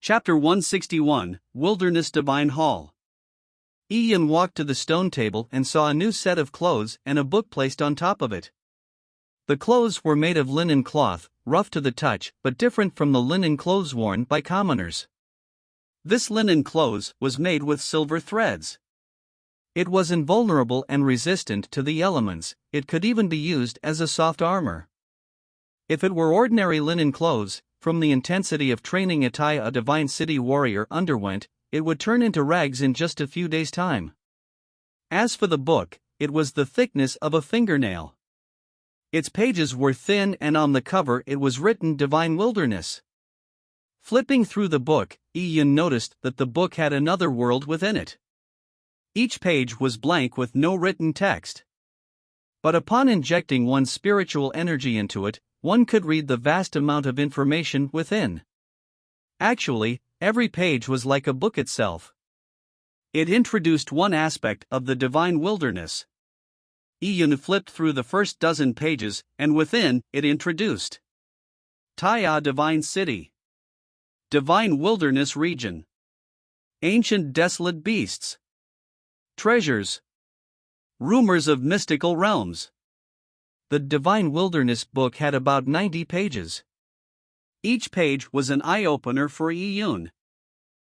Chapter 161, Wilderness Divine Hall. Ian walked to the stone table and saw a new set of clothes and a book placed on top of it. The clothes were made of linen cloth, rough to the touch, but different from the linen clothes worn by commoners. This linen clothes was made with silver threads. It was invulnerable and resistant to the elements. It could even be used as a soft armor. If it were ordinary linen clothes, from the intensity of training a divine city warrior underwent, it would turn into rags in just a few days' time. As for the book, it was the thickness of a fingernail. Its pages were thin and on the cover it was written Divine Wilderness. Flipping through the book, Ian noticed that the book had another world within it. Each page was blank with no written text. But upon injecting one's spiritual energy into it, one could read the vast amount of information within. Actually, every page was like a book itself. It introduced one aspect of the divine wilderness. Ian flipped through the first dozen pages, and within, it introduced Tyia Divine City, Divine Wilderness Region, Ancient Desolate Beasts, Treasures, Rumors of Mystical Realms. The Divine Wilderness book had about 90 pages. Each page was an eye-opener for Ian.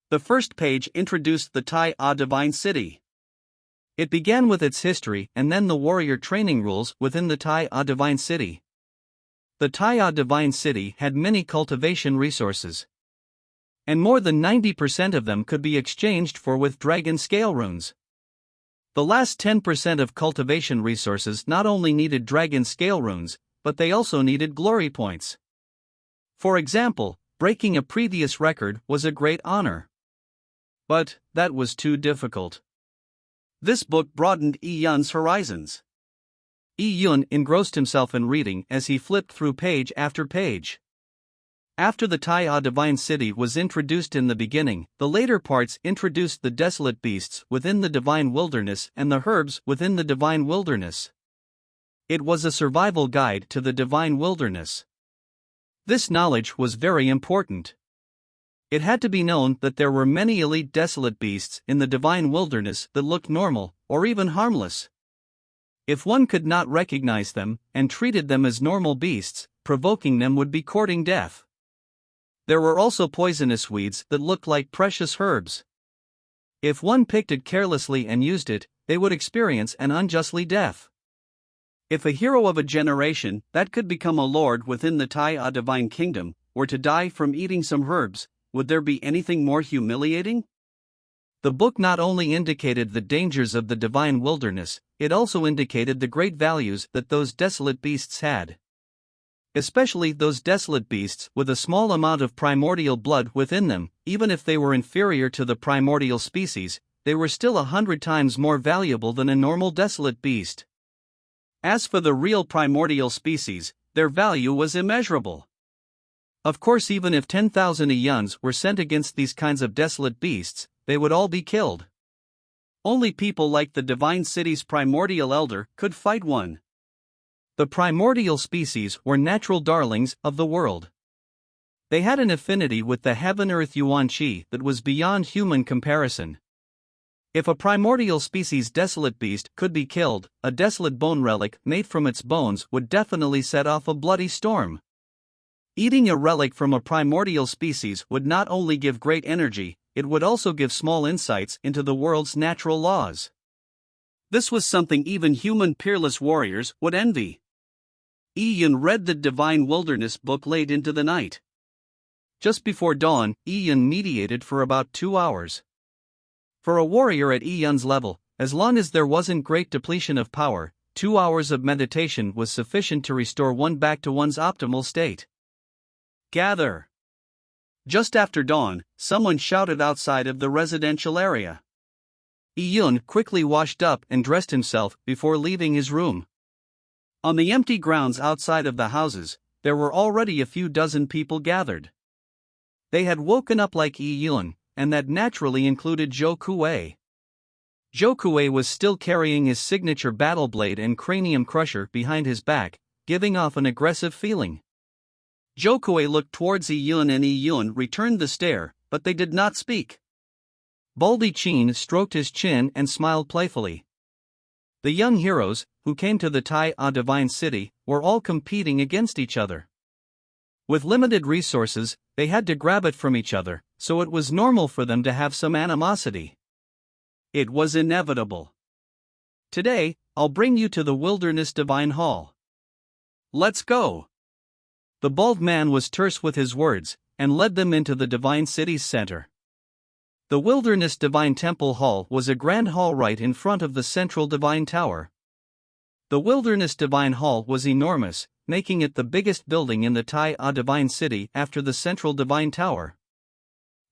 The first page introduced the Tyia Divine City. It began with its history and then the warrior training rules within the Tyia Divine City. The Tyia Divine City had many cultivation resources. And more than 90% of them could be exchanged for with dragon scale runes. The last 10% of cultivation resources not only needed dragon scale runes, but they also needed glory points. For example, breaking a previous record was a great honor. But that was too difficult. This book broadened Ian's horizons. Ian engrossed himself in reading as he flipped through page after page. After the Tyia Divine City was introduced in the beginning, the later parts introduced the desolate beasts within the Divine Wilderness and the herbs within the Divine Wilderness. It was a survival guide to the Divine Wilderness. This knowledge was very important. It had to be known that there were many elite desolate beasts in the Divine Wilderness that looked normal, or even harmless. If one could not recognize them, and treated them as normal beasts, provoking them would be courting death. There were also poisonous weeds that looked like precious herbs. If one picked it carelessly and used it, they would experience an unjustly death. If a hero of a generation that could become a lord within the Tyia Divine Kingdom were to die from eating some herbs, would there be anything more humiliating? The book not only indicated the dangers of the Divine Wilderness, it also indicated the great values that those desolate beasts had. Especially those desolate beasts with a small amount of primordial blood within them. Even if they were inferior to the primordial species, they were still 100 times more valuable than a normal desolate beast. As for the real primordial species, their value was immeasurable. Of course, even if 10,000 Ians were sent against these kinds of desolate beasts, they would all be killed. Only people like the Divine City's primordial elder could fight one. The primordial species were natural darlings of the world. They had an affinity with the heaven-earth Yuan Qi that was beyond human comparison. If a primordial species desolate beast could be killed, a desolate bone relic made from its bones would definitely set off a bloody storm. Eating a relic from a primordial species would not only give great energy, it would also give small insights into the world's natural laws. This was something even human peerless warriors would envy. Ian read the Divine Wilderness book late into the night. Just before dawn, Ian meditated for about 2 hours. For a warrior at Ian's level, as long as there wasn't great depletion of power, 2 hours of meditation was sufficient to restore one back to one's optimal state. Gather! Just after dawn, someone shouted outside of the residential area. Ian quickly washed up and dressed himself before leaving his room. On the empty grounds outside of the houses, there were already a few dozen people gathered. They had woken up like Ian, and that naturally included Zhou Kuei. Zhou Kuei was still carrying his signature battle blade and cranium crusher behind his back, giving off an aggressive feeling. Zhou Kuei looked towards Iyun and Iyun returned the stare, but they did not speak. Baldy Chin stroked his chin and smiled playfully. The young heroes, who came to the Tai A Divine City, were all competing against each other. With limited resources, they had to grab it from each other, so it was normal for them to have some animosity. It was inevitable. Today, I'll bring you to the Wilderness Divine Hall. Let's go! The bald man was terse with his words, and led them into the Divine City's center. The Wilderness Divine Temple Hall was a grand hall right in front of the central Divine Tower. The Wilderness Divine Hall was enormous, making it the biggest building in the Tai A Divine City after the central Divine Tower.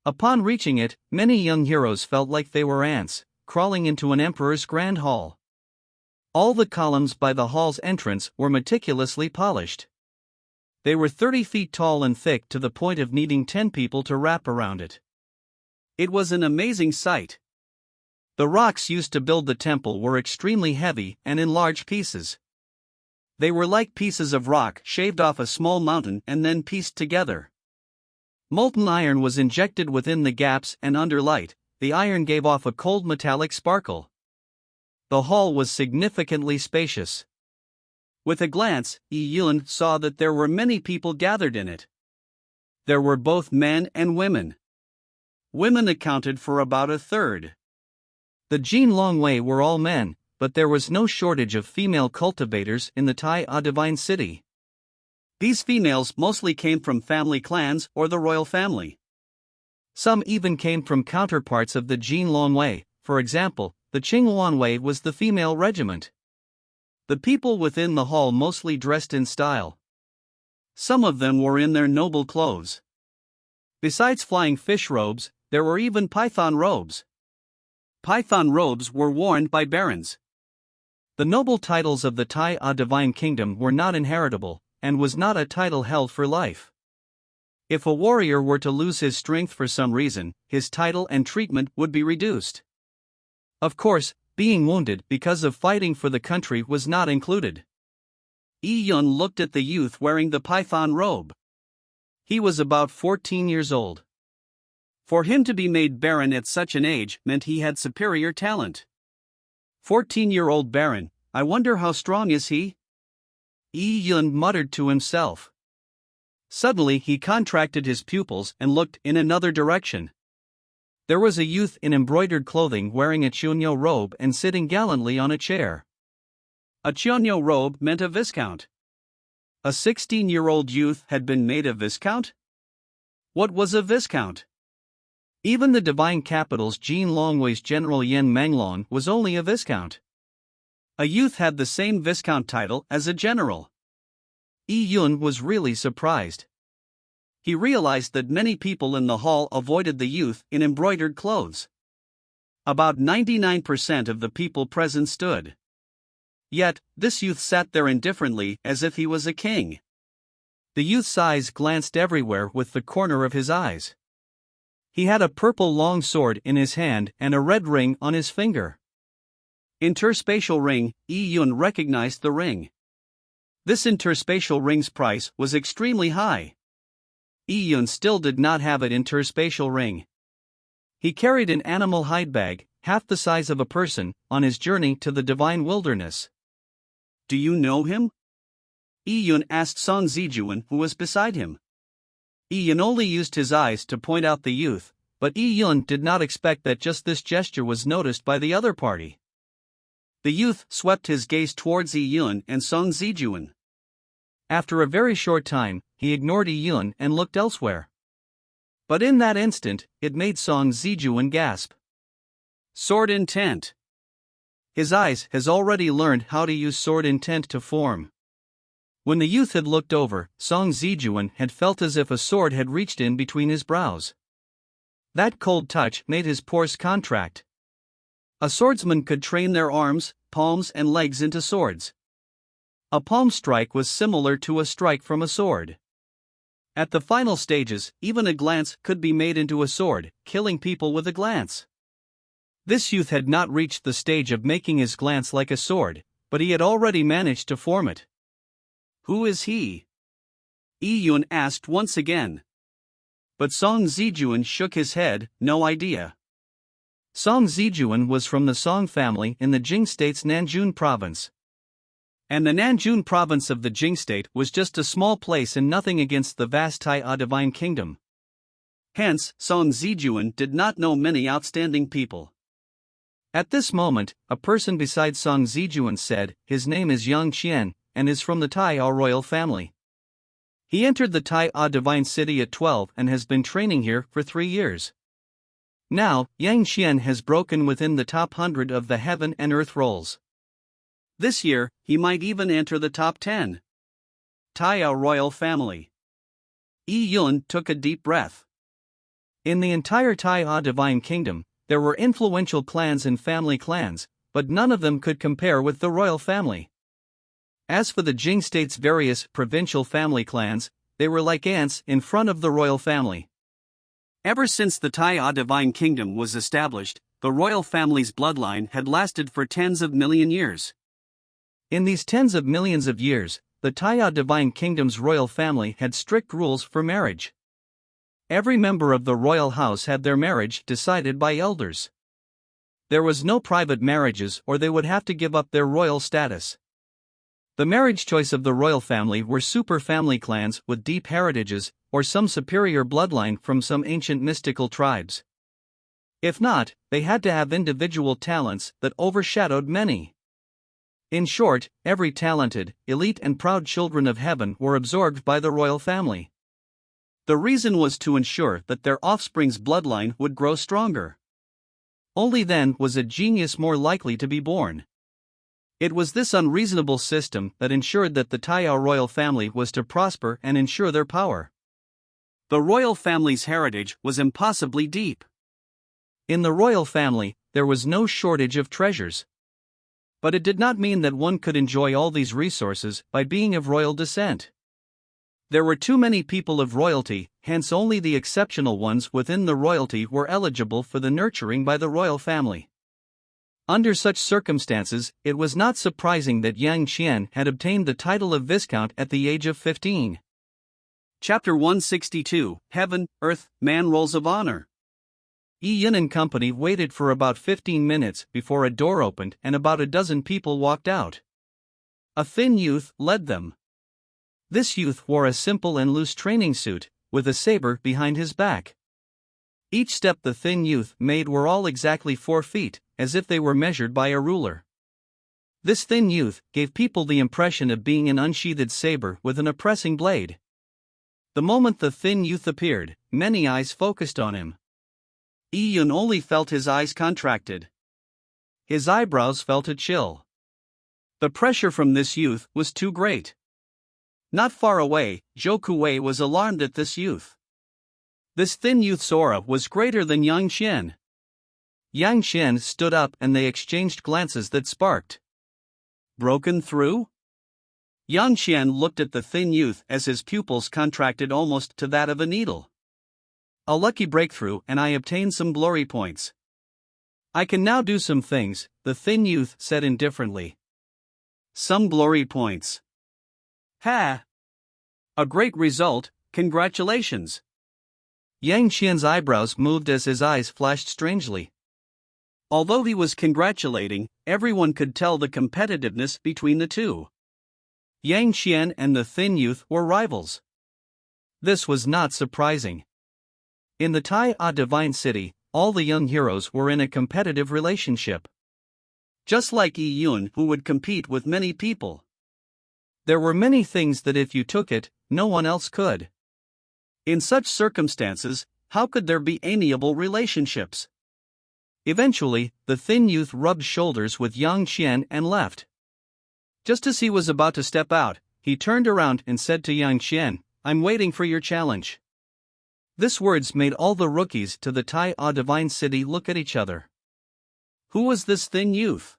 Upon reaching it, many young heroes felt like they were ants, crawling into an emperor's grand hall. All the columns by the hall's entrance were meticulously polished. They were 30 feet tall and thick to the point of needing 10 people to wrap around it. It was an amazing sight. The rocks used to build the temple were extremely heavy and in large pieces. They were like pieces of rock shaved off a small mountain and then pieced together. Molten iron was injected within the gaps, and under light, the iron gave off a cold metallic sparkle. The hall was significantly spacious. With a glance, Yi Yun saw that there were many people gathered in it. There were both men and women. Women accounted for about a third. The Jin Longwei were all men, but there was no shortage of female cultivators in the Tai A Divine City. These females mostly came from family clans or the royal family. Some even came from counterparts of the Jin Longwei. For example, the Qing Wanwei was the female regiment. The people within the hall mostly dressed in style. Some of them were in their noble clothes. Besides flying fish robes, there were even python robes. Python robes were worn by barons. The noble titles of the Tai A Divine Kingdom were not inheritable, and was not a title held for life. If a warrior were to lose his strength for some reason, his title and treatment would be reduced. Of course, being wounded because of fighting for the country was not included. Yi Yun looked at the youth wearing the python robe. He was about 14 years old. For him to be made baron at such an age meant he had superior talent. 14-year-old baron, I wonder how strong is he? Yi Yun muttered to himself. Suddenly he contracted his pupils and looked in another direction. There was a youth in embroidered clothing wearing a Chunyo robe and sitting gallantly on a chair. A Chunyo robe meant a viscount. A 16-year-old youth had been made a viscount? What was a viscount? Even the divine capital's Jin Longwei's General Yen Menglong was only a viscount. A youth had the same viscount title as a general. Yi Yun was really surprised. He realized that many people in the hall avoided the youth in embroidered clothes. About 99% of the people present stood. Yet, this youth sat there indifferently as if he was a king. The youth's eyes glanced everywhere with the corner of his eyes. He had a purple long sword in his hand and a red ring on his finger. Interspatial ring, Yi Yun recognized the ring. This interspatial ring's price was extremely high. Yi Yun still did not have an interspatial ring. He carried an animal hide bag, half the size of a person, on his journey to the divine wilderness. Do you know him? Yi Yun asked Song Zijuan, who was beside him. Yi Yun only used his eyes to point out the youth, but Yi Yun did not expect that just this gesture was noticed by the other party. The youth swept his gaze towards Yi Yun and Song Zijuan. After a very short time, he ignored Yi Yun and looked elsewhere. But in that instant, it made Song Zijuan gasp. Sword intent. His eyes has already learned how to use sword intent to form. When the youth had looked over, Song Zijuan had felt as if a sword had reached in between his brows. That cold touch made his pores contract. A swordsman could train their arms, palms and legs into swords. A palm strike was similar to a strike from a sword. At the final stages, even a glance could be made into a sword, killing people with a glance. This youth had not reached the stage of making his glance like a sword, but he had already managed to form it. Who is he? Yi Yun asked once again. But Song Zijuan shook his head, no idea. Song Zijuan was from the Song family in the Jing State's Nanjun province. And the Nanjun province of the Jing State was just a small place and nothing against the vast Tai Divine Kingdom. Hence, Song Zijuan did not know many outstanding people. At this moment, a person beside Song Zijuan said, his name is Yang Qian, and is from the Tai royal family. He entered the Tai Divine City at 12 and has been training here for 3 years. Now, Yang Qian has broken within the top 100 of the heaven and earth rolls. This year, he might even enter the top 10. Tai royal family. Yi Yun took a deep breath. In the entire Tai Divine Kingdom, there were influential clans and family clans, but none of them could compare with the royal family. As for the Jing State's various provincial family clans, they were like ants in front of the royal family. Ever since the Tai Divine Kingdom was established, the royal family's bloodline had lasted for tens of million years. In these tens of millions of years, the Tai Divine Kingdom's royal family had strict rules for marriage. Every member of the royal house had their marriage decided by elders. There was no private marriages or they would have to give up their royal status. The marriage choice of the royal family were super family clans with deep heritages, or some superior bloodline from some ancient mystical tribes. If not, they had to have individual talents that overshadowed many. In short, every talented, elite and proud children of heaven were absorbed by the royal family. The reason was to ensure that their offspring's bloodline would grow stronger. Only then was a genius more likely to be born. It was this unreasonable system that ensured that the Tai royal family was to prosper and ensure their power. The royal family's heritage was impossibly deep. In the royal family, there was no shortage of treasures. But it did not mean that one could enjoy all these resources by being of royal descent. There were too many people of royalty, hence only the exceptional ones within the royalty were eligible for the nurturing by the royal family. Under such circumstances, it was not surprising that Yang Qian had obtained the title of Viscount at the age of 15. Chapter 162, Heaven, Earth, Man Rolls of Honor. Yi Yin and company waited for about 15 minutes before a door opened and about a dozen people walked out. A thin youth led them. This youth wore a simple and loose training suit, with a saber behind his back. Each step the thin youth made were all exactly 4 feet, as if they were measured by a ruler. This thin youth gave people the impression of being an unsheathed saber with an oppressing blade. The moment the thin youth appeared, many eyes focused on him. Yi Yun only felt his eyes contracted. His eyebrows felt a chill. The pressure from this youth was too great. Not far away, Zhou Kuwei was alarmed at this youth. This thin youth's aura was greater than Yang Qian. Yang Qian stood up and they exchanged glances that sparked. Broken through? Yang Qian looked at the thin youth as his pupils contracted almost to that of a needle. A lucky breakthrough and I obtained some glory points. I can now do some things, the thin youth said indifferently. Some glory points. Ha! A great result, congratulations. Yang Qian's eyebrows moved as his eyes flashed strangely. Although he was congratulating, everyone could tell the competitiveness between the two. Yang Qian and the thin youth were rivals. This was not surprising. In the Tai Divine City, all the young heroes were in a competitive relationship. Just like Yi Yun, who would compete with many people. There were many things that if you took it, no one else could. In such circumstances, how could there be amiable relationships? Eventually, the thin youth rubbed shoulders with Yang Qian and left. Just as he was about to step out, he turned around and said to Yang Qian, "I'm waiting for your challenge." This words made all the rookies to the Tai Divine City look at each other. Who was this thin youth?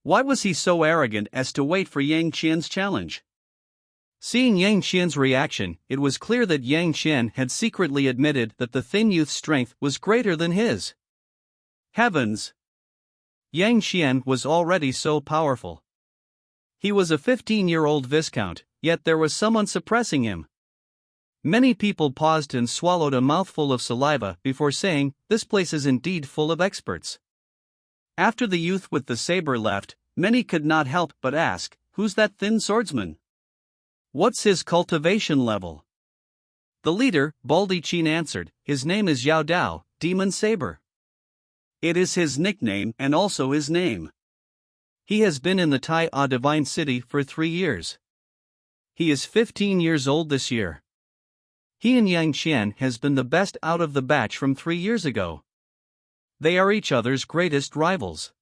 Why was he so arrogant as to wait for Yang Qian's challenge? Seeing Yang Qian's reaction, it was clear that Yang Qian had secretly admitted that the thin youth's strength was greater than his. Heavens! Yang Qian was already so powerful. He was a 15-year-old viscount, yet there was someone suppressing him. Many people paused and swallowed a mouthful of saliva before saying, "This place is indeed full of experts." After the youth with the saber left, many could not help but ask, "Who's that thin swordsman? What's his cultivation level?" The leader, Baldy Chin, answered, "His name is Yao Dao, Demon Saber. It is his nickname and also his name. He has been in the Tai A Divine City for 3 years. He is 15 years old this year. He and Yang Qian has been the best out of the batch from 3 years ago. They are each other's greatest rivals.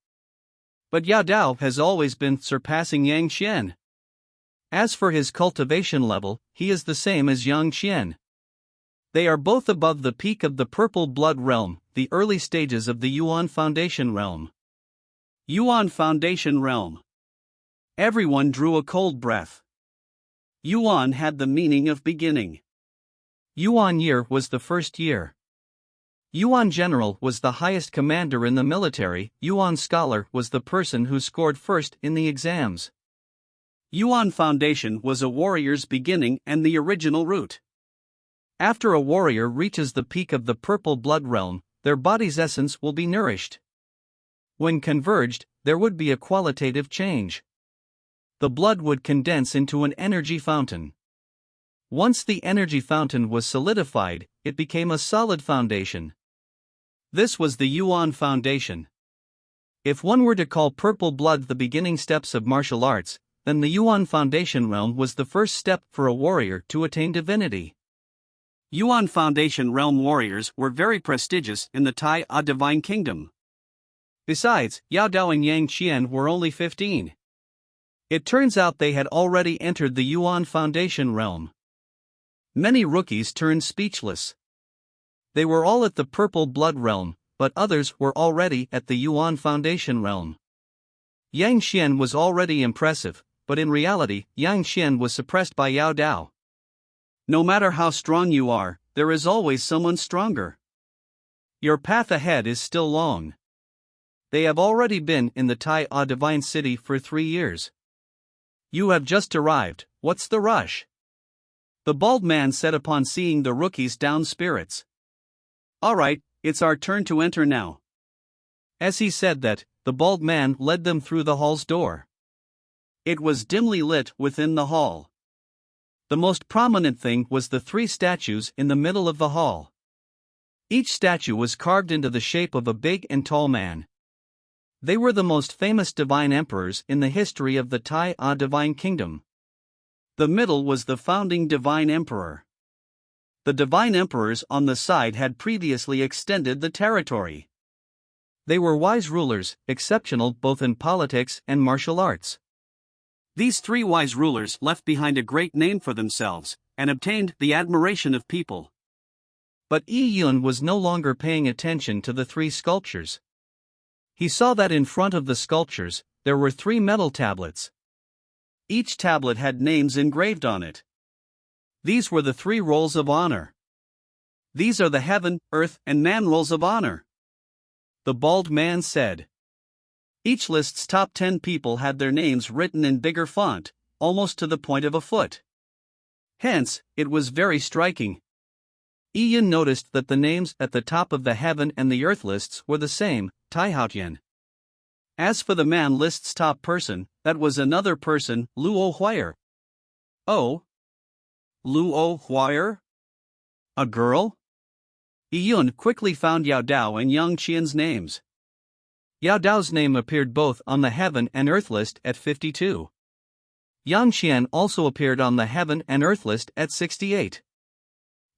But Yao Dao has always been surpassing Yang Qian. As for his cultivation level, he is the same as Yang Qian. They are both above the peak of the Purple Blood Realm, the early stages of the Yuan Foundation Realm." Yuan Foundation Realm. Everyone drew a cold breath. Yuan had the meaning of beginning. Yuan year was the first year. Yuan General was the highest commander in the military. Yuan Scholar was the person who scored first in the exams. Yuan Foundation was a warrior's beginning and the original root. After a warrior reaches the peak of the Purple Blood Realm, their body's essence will be nourished. When converged, there would be a qualitative change. The blood would condense into an energy fountain. Once the energy fountain was solidified, it became a solid foundation. This was the Yuan Foundation. If one were to call purple blood the beginning steps of martial arts, then the Yuan Foundation realm was the first step for a warrior to attain divinity. Yuan Foundation realm warriors were very prestigious in the Tai A Divine Kingdom. Besides, Yao Dao and Yang Qian were only 15. It turns out they had already entered the Yuan Foundation realm. Many rookies turned speechless. They were all at the Purple Blood realm, but others were already at the Yuan Foundation realm. Yang Qian was already impressive, but in reality, Yang Qian was suppressed by Yao Dao. No matter how strong you are, there is always someone stronger. Your path ahead is still long. They have already been in the Tai A Divine City for 3 years. You have just arrived, what's the rush? The bald man said upon seeing the rookies down spirits. Alright, it's our turn to enter now. As he said that, the bald man led them through the hall's door. It was dimly lit within the hall. The most prominent thing was the 3 statues in the middle of the hall. Each statue was carved into the shape of a big and tall man. They were the most famous divine emperors in the history of the Tai A Divine Kingdom. The middle was the founding divine emperor. The divine emperors on the side had previously extended the territory. They were wise rulers, exceptional both in politics and martial arts. These 3 wise rulers left behind a great name for themselves, and obtained the admiration of people. But Yi Yun was no longer paying attention to the 3 sculptures. He saw that in front of the sculptures, there were 3 metal tablets. Each tablet had names engraved on it. These were the 3 rolls of honor. These are the heaven, earth, and man rolls of honor. The bald man said. Each list's top 10 people had their names written in bigger font, almost to the point of a foot. Hence, it was very striking. Ian noticed that the names at the top of the heaven and the earth lists were the same, Tai Haotian. As for the man list's top person, that was another person, Luo Huier. Oh? Luo Huier? A girl? Yun quickly found Yao Dao and Yang Qian's names. Yao Dao's name appeared both on the heaven and earth list at 52. Yang Qian also appeared on the heaven and earth list at 68.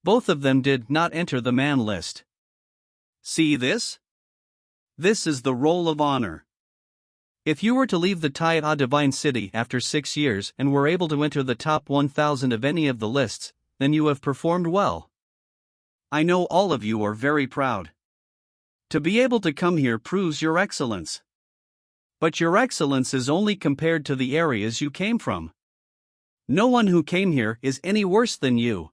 Both of them did not enter the man list. See this? This is the roll of honor. If you were to leave the Tai A Divine City after 6 years and were able to enter the top 1,000 of any of the lists, then you have performed well. I know all of you are very proud. To be able to come here proves your excellence. But your excellence is only compared to the areas you came from. No one who came here is any worse than you.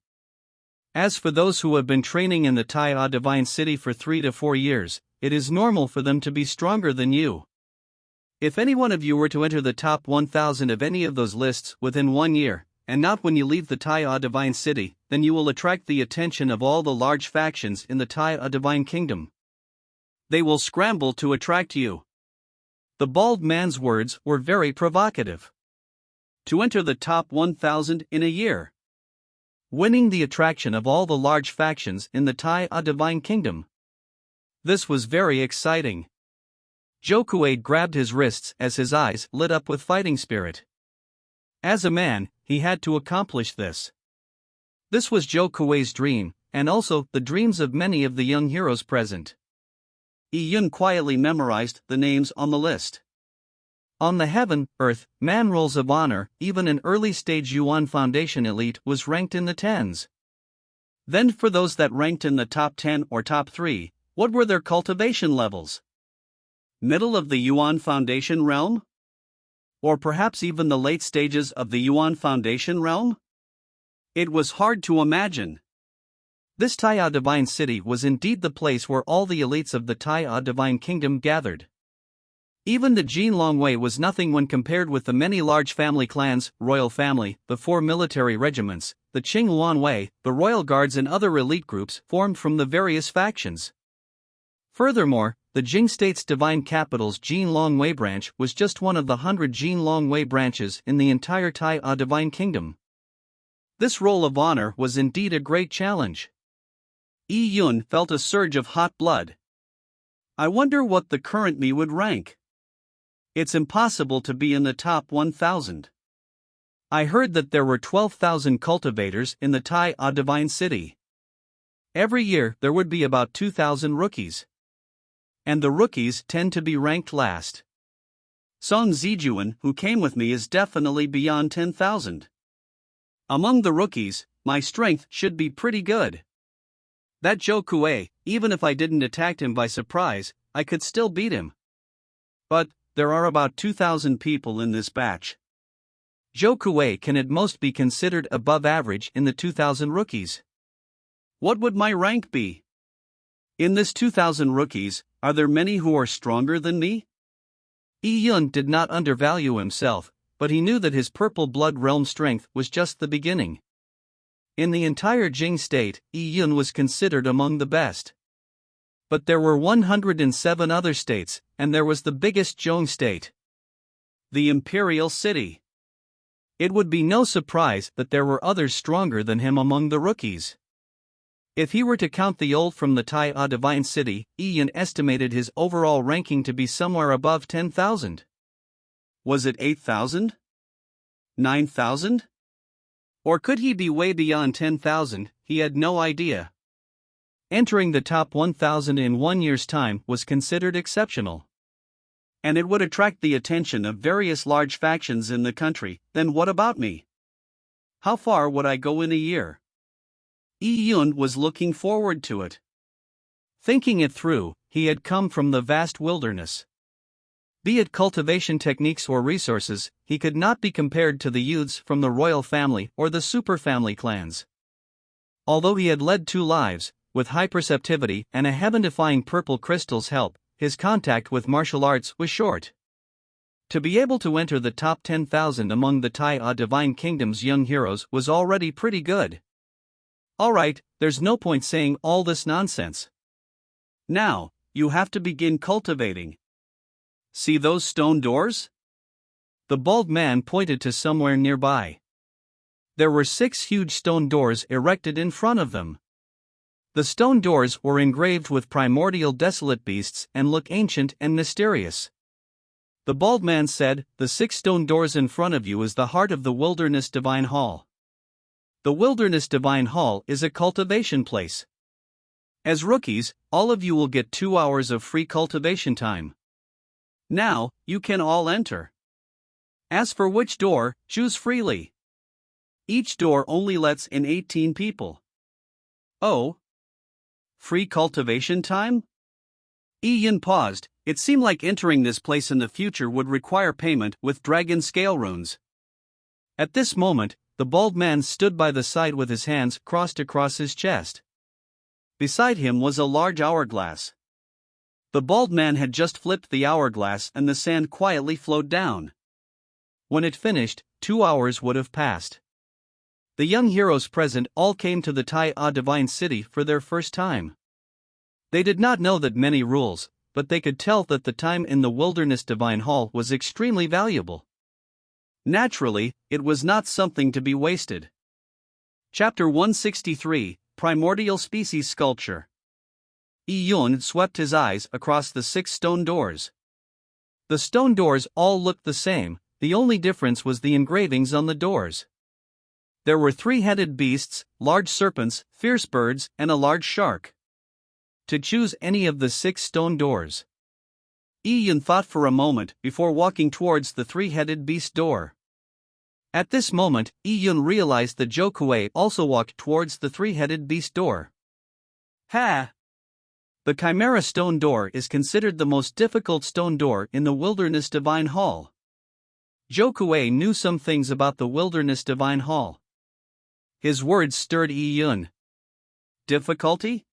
As for those who have been training in the Tai A Divine City for 3 to 4 years, it is normal for them to be stronger than you. If any one of you were to enter the top 1,000 of any of those lists within 1 year, and not when you leave the Tai Divine City, then you will attract the attention of all the large factions in the Tai Divine Kingdom. They will scramble to attract you. The bald man's words were very provocative. To enter the top 1,000 in a year. Winning the attraction of all the large factions in the Tai Divine Kingdom. This was very exciting. Zhou Kuei grabbed his wrists as his eyes lit up with fighting spirit. As a man, he had to accomplish this. This was Zhou Kuei's dream, and also the dreams of many of the young heroes present. Yi Yun quietly memorized the names on the list. On the Heaven, Earth, Man Rolls of Honor, even an early-stage Yuan Foundation elite was ranked in the tens. Then for those that ranked in the top 10 or top 3, what were their cultivation levels? Middle of the Yuan Foundation realm? Or perhaps even the late stages of the Yuan Foundation realm? It was hard to imagine. This Tai Divine City was indeed the place where all the elites of the Tai Divine Kingdom gathered. Even the Jin Longwei was nothing when compared with the many large family clans, royal family, the 4 military regiments, the Qing Luanwei, the royal guards and other elite groups formed from the various factions. Furthermore, the Jing state's divine capital's Jin Longwei branch was just one of the 100 Jin Longwei branches in the entire Tai Divine Kingdom. This roll of honor was indeed a great challenge. Yi Yun felt a surge of hot blood. I wonder what the current me would rank. It's impossible to be in the top 1,000. I heard that there were 12,000 cultivators in the Tai Divine City. Every year there would be about 2,000 rookies. And the rookies tend to be ranked last. Song Zijuan, who came with me, is definitely beyond 10,000. Among the rookies, my strength should be pretty good. That Zhou Kuei, even if I didn't attack him by surprise, I could still beat him. But there are about 2,000 people in this batch. Zhou Kuei can at most be considered above average in the 2,000 rookies. What would my rank be? In this 2,000 rookies, are there many who are stronger than me? Yi Yun did not undervalue himself, but he knew that his purple blood realm strength was just the beginning. In the entire Jing state, Yi Yun was considered among the best. But there were 107 other states, and there was the biggest Zhong state. The Imperial City. It would be no surprise that there were others stronger than him among the rookies. If he were to count the old from the Tai Divine City, Yi Yun estimated his overall ranking to be somewhere above 10,000. Was it 8,000? 9,000? Or could he be way beyond 10,000? He had no idea. Entering the top 1,000 in 1 year's time was considered exceptional. And it would attract the attention of various large factions in the country. Then what about me? How far would I go in a year? Yi Yun was looking forward to it. Thinking it through, he had come from the vast wilderness. Be it cultivation techniques or resources, he could not be compared to the youths from the royal family or the super family clans. Although he had led 2 lives, with high perceptivity and a heaven-defying purple crystal's help, his contact with martial arts was short. To be able to enter the top 10,000 among the Tai Divine Kingdom's young heroes was already pretty good. Alright, there's no point saying all this nonsense. Now, you have to begin cultivating. See those stone doors? The bald man pointed to somewhere nearby. There were 6 huge stone doors erected in front of them. The stone doors were engraved with primordial desolate beasts and look ancient and mysterious. The bald man said, "The 6 stone doors in front of you is the heart of the Wilderness Divine Hall. The Wilderness Divine Hall is a cultivation place. As rookies, all of you will get 2 hours of free cultivation time. Now, you can all enter. As for which door, choose freely. Each door only lets in 18 people. Oh? Free cultivation time?" Yi Yun paused. It seemed like entering this place in the future would require payment with dragon scale runes. At this moment, the bald man stood by the side with his hands crossed across his chest. Beside him was a large hourglass. The bald man had just flipped the hourglass and the sand quietly flowed down. When it finished, 2 hours would have passed. The young heroes present all came to the Tai A Divine City for their first time. They did not know that many rules, but they could tell that the time in the Wilderness Divine Hall was extremely valuable. Naturally, it was not something to be wasted. Chapter 163, Primordial Species Sculpture. Yun swept his eyes across the 6 stone doors. The stone doors all looked the same, the only difference was the engravings on the doors. There were 3-headed beasts, large serpents, fierce birds, and a large shark. To choose any of the 6 stone doors. Yun thought for a moment before walking towards the 3-headed beast door. At this moment, Yun realized that Zhou Kuei also walked towards the 3-headed beast door. Ha! The Chimera Stone Door is considered the most difficult stone door in the Wilderness Divine Hall. Zhou Kuei knew some things about the Wilderness Divine Hall. His words stirred Yun. Difficulty?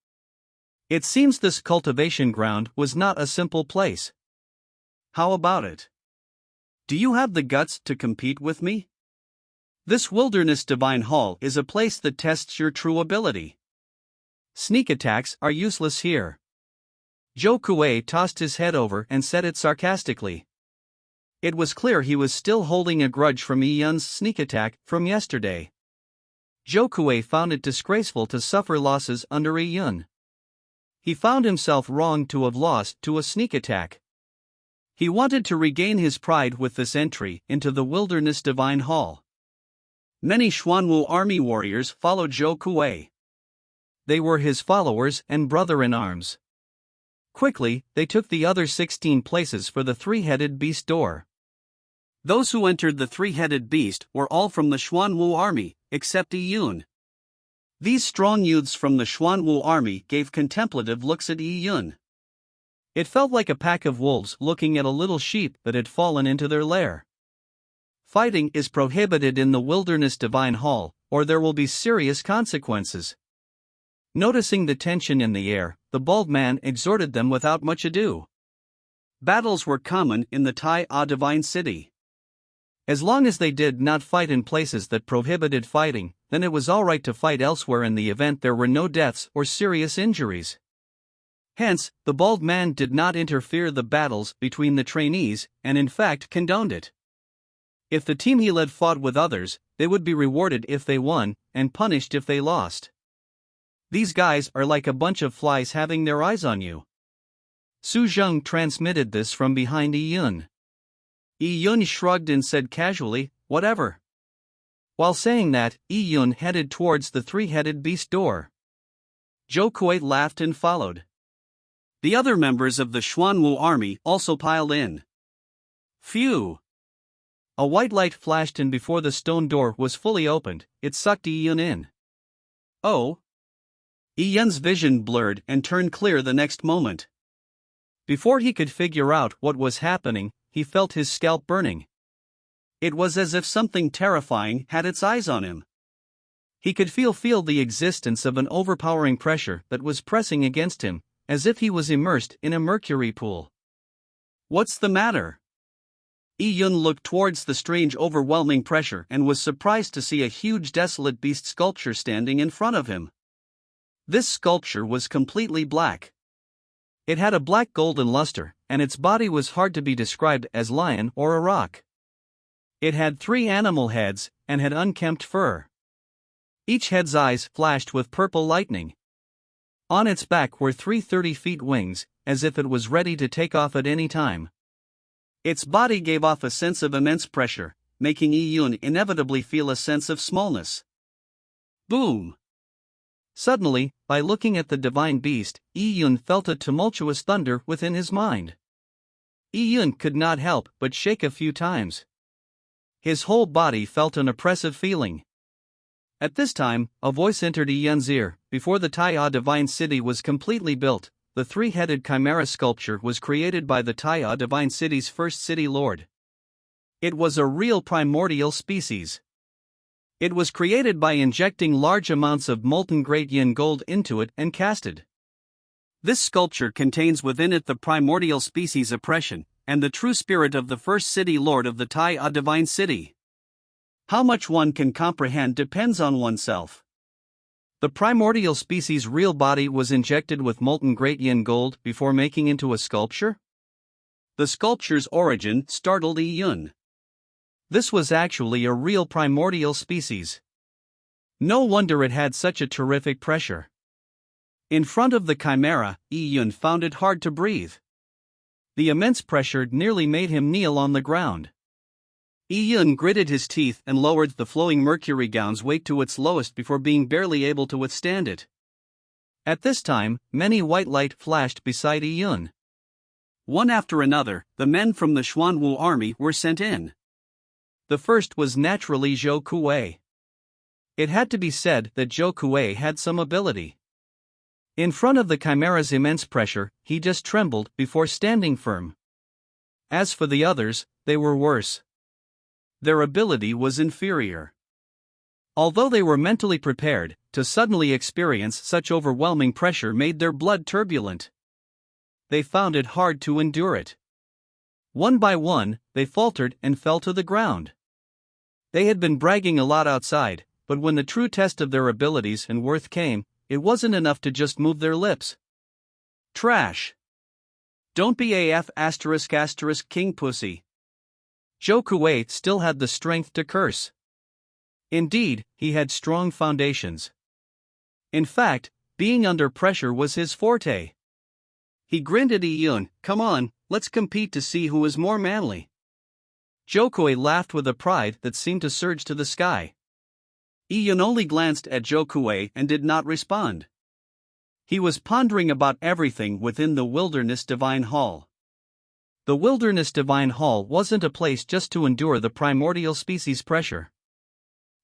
It seems this cultivation ground was not a simple place. How about it? Do you have the guts to compete with me? This Wilderness Divine Hall is a place that tests your true ability. Sneak attacks are useless here. Zhou Kuei tossed his head over and said it sarcastically. It was clear he was still holding a grudge from Yun's sneak attack from yesterday. Zhou Kuei found it disgraceful to suffer losses under Yun. He found himself wrong to have lost to a sneak attack. He wanted to regain his pride with this entry into the Wilderness Divine Hall. Many Xuanwu army warriors followed Zhou Kuei. They were his followers and brother-in-arms. Quickly, they took the other 16 places for the 3-headed beast door. Those who entered the 3-headed beast were all from the Xuanwu army, except Yun. These strong youths from the Xuanwu army gave contemplative looks at Yun. It felt like a pack of wolves looking at a little sheep that had fallen into their lair. Fighting is prohibited in the Wilderness Divine Hall, or there will be serious consequences. Noticing the tension in the air, the bald man exhorted them without much ado. Battles were common in the Tai A Divine City. As long as they did not fight in places that prohibited fighting, then it was alright to fight elsewhere in the event there were no deaths or serious injuries. Hence, the bald man did not interfere the battles between the trainees, and in fact condoned it. If the team he led fought with others, they would be rewarded if they won, and punished if they lost. These guys are like a bunch of flies having their eyes on you. Su Zheng transmitted this from behind Yun. Yun shrugged and said casually, "Whatever." While saying that, Yun headed towards the 3-headed beast door. Zhou Kuei laughed and followed. The other members of the Xuanwu army also piled in. Phew! A white light flashed and before the stone door was fully opened, it sucked Yun in. Oh! Yun's vision blurred and turned clear the next moment. Before he could figure out what was happening, he felt his scalp burning. It was as if something terrifying had its eyes on him. He could feel the existence of an overpowering pressure that was pressing against him, as if he was immersed in a mercury pool. What's the matter? Yun looked towards the strange overwhelming pressure and was surprised to see a huge desolate beast sculpture standing in front of him. This sculpture was completely black. It had a black golden luster, and its body was hard to be described as lion or a rock. It had 3 animal heads, and had unkempt fur. Each head's eyes flashed with purple lightning. On its back were 3 30-feet wings, as if it was ready to take off at any time. Its body gave off a sense of immense pressure, making Yun inevitably feel a sense of smallness. Boom! Suddenly, by looking at the divine beast, Yun felt a tumultuous thunder within his mind. Yun could not help but shake a few times. His whole body felt an oppressive feeling. At this time, a voice entered Yun's ear. Before the Tai A Divine City was completely built, the 3-headed chimera sculpture was created by the Tai A Divine City's first city lord. It was a real primordial species. It was created by injecting large amounts of molten great yin gold into it and casted. This sculpture contains within it the primordial species oppression, and the true spirit of the first city lord of the Tai A Divine City. How much one can comprehend depends on oneself. The primordial species' real body was injected with molten great yin gold before making into a sculpture? The sculpture's origin startled Yi Yun. This was actually a real primordial species. No wonder it had such a terrific pressure. In front of the chimera, Yi Yun found it hard to breathe. The immense pressure nearly made him kneel on the ground. Yi Yun gritted his teeth and lowered the flowing mercury gown's weight to its lowest before being barely able to withstand it. At this time, many white light flashed beside Yi Yun. One after another, the men from the Xuanwu army were sent in. The first was naturally Zhou Kuei. It had to be said that Zhou Kuei had some ability. In front of the chimera's immense pressure, he just trembled before standing firm. As for the others, they were worse. Their ability was inferior. Although they were mentally prepared, to suddenly experience such overwhelming pressure made their blood turbulent. They found it hard to endure it. One by one, they faltered and fell to the ground. They had been bragging a lot outside, but when the true test of their abilities and worth came, it wasn't enough to just move their lips. Trash. Don't be AF *** king pussy. Zhou Kuei still had the strength to curse. Indeed, he had strong foundations. In fact, being under pressure was his forte. He grinned at Yi Yun. Come on, let's compete to see who is more manly. Zhou Kuei laughed with a pride that seemed to surge to the sky. Yi Yun only glanced at Zhou Kuei and did not respond. He was pondering about everything within the Wilderness Divine Hall. The Wilderness Divine Hall wasn't a place just to endure the primordial species pressure.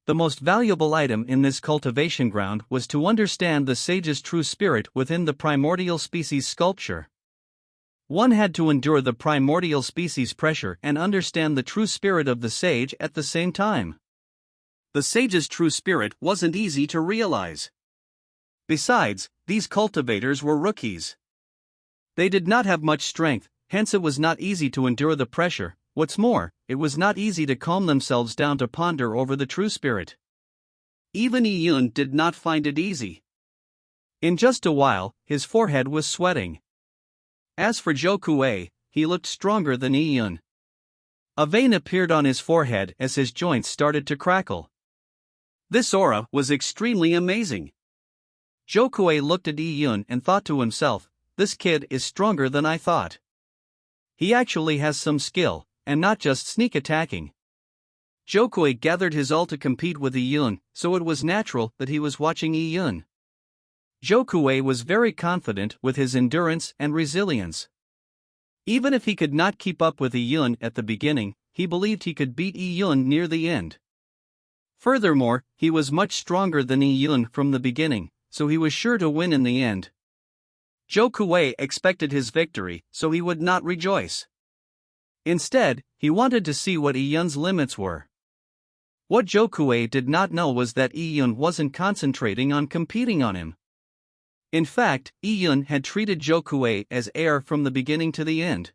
The most valuable item in this cultivation ground was to understand the sage's true spirit within the primordial species sculpture. One had to endure the primordial species pressure and understand the true spirit of the sage at the same time. The sage's true spirit wasn't easy to realize. Besides, these cultivators were rookies. They did not have much strength, hence it was not easy to endure the pressure. What's more, it was not easy to calm themselves down to ponder over the true spirit. Even Yi Yun did not find it easy. In just a while, his forehead was sweating. As for Zhou Kuei, he looked stronger than Yi Yun. A vein appeared on his forehead as his joints started to crackle. This aura was extremely amazing. Zhou Kuei looked at Yi Yun and thought to himself, this kid is stronger than I thought. He actually has some skill, and not just sneak attacking. Zhou Kuei gathered his all to compete with Yi Yun, so it was natural that he was watching Yi Yun. Zhou Kuei was very confident with his endurance and resilience. Even if he could not keep up with Yi Yun at the beginning, he believed he could beat Yi Yun near the end. Furthermore, he was much stronger than Yi Yun from the beginning, so he was sure to win in the end. Zhou Kuei expected his victory, so he would not rejoice. Instead, he wanted to see what Yi Yun's limits were. What Zhou Kuei did not know was that Yi Yun wasn't concentrating on competing on him. In fact, Yi Yun had treated Zhou Kuei as heir from the beginning to the end.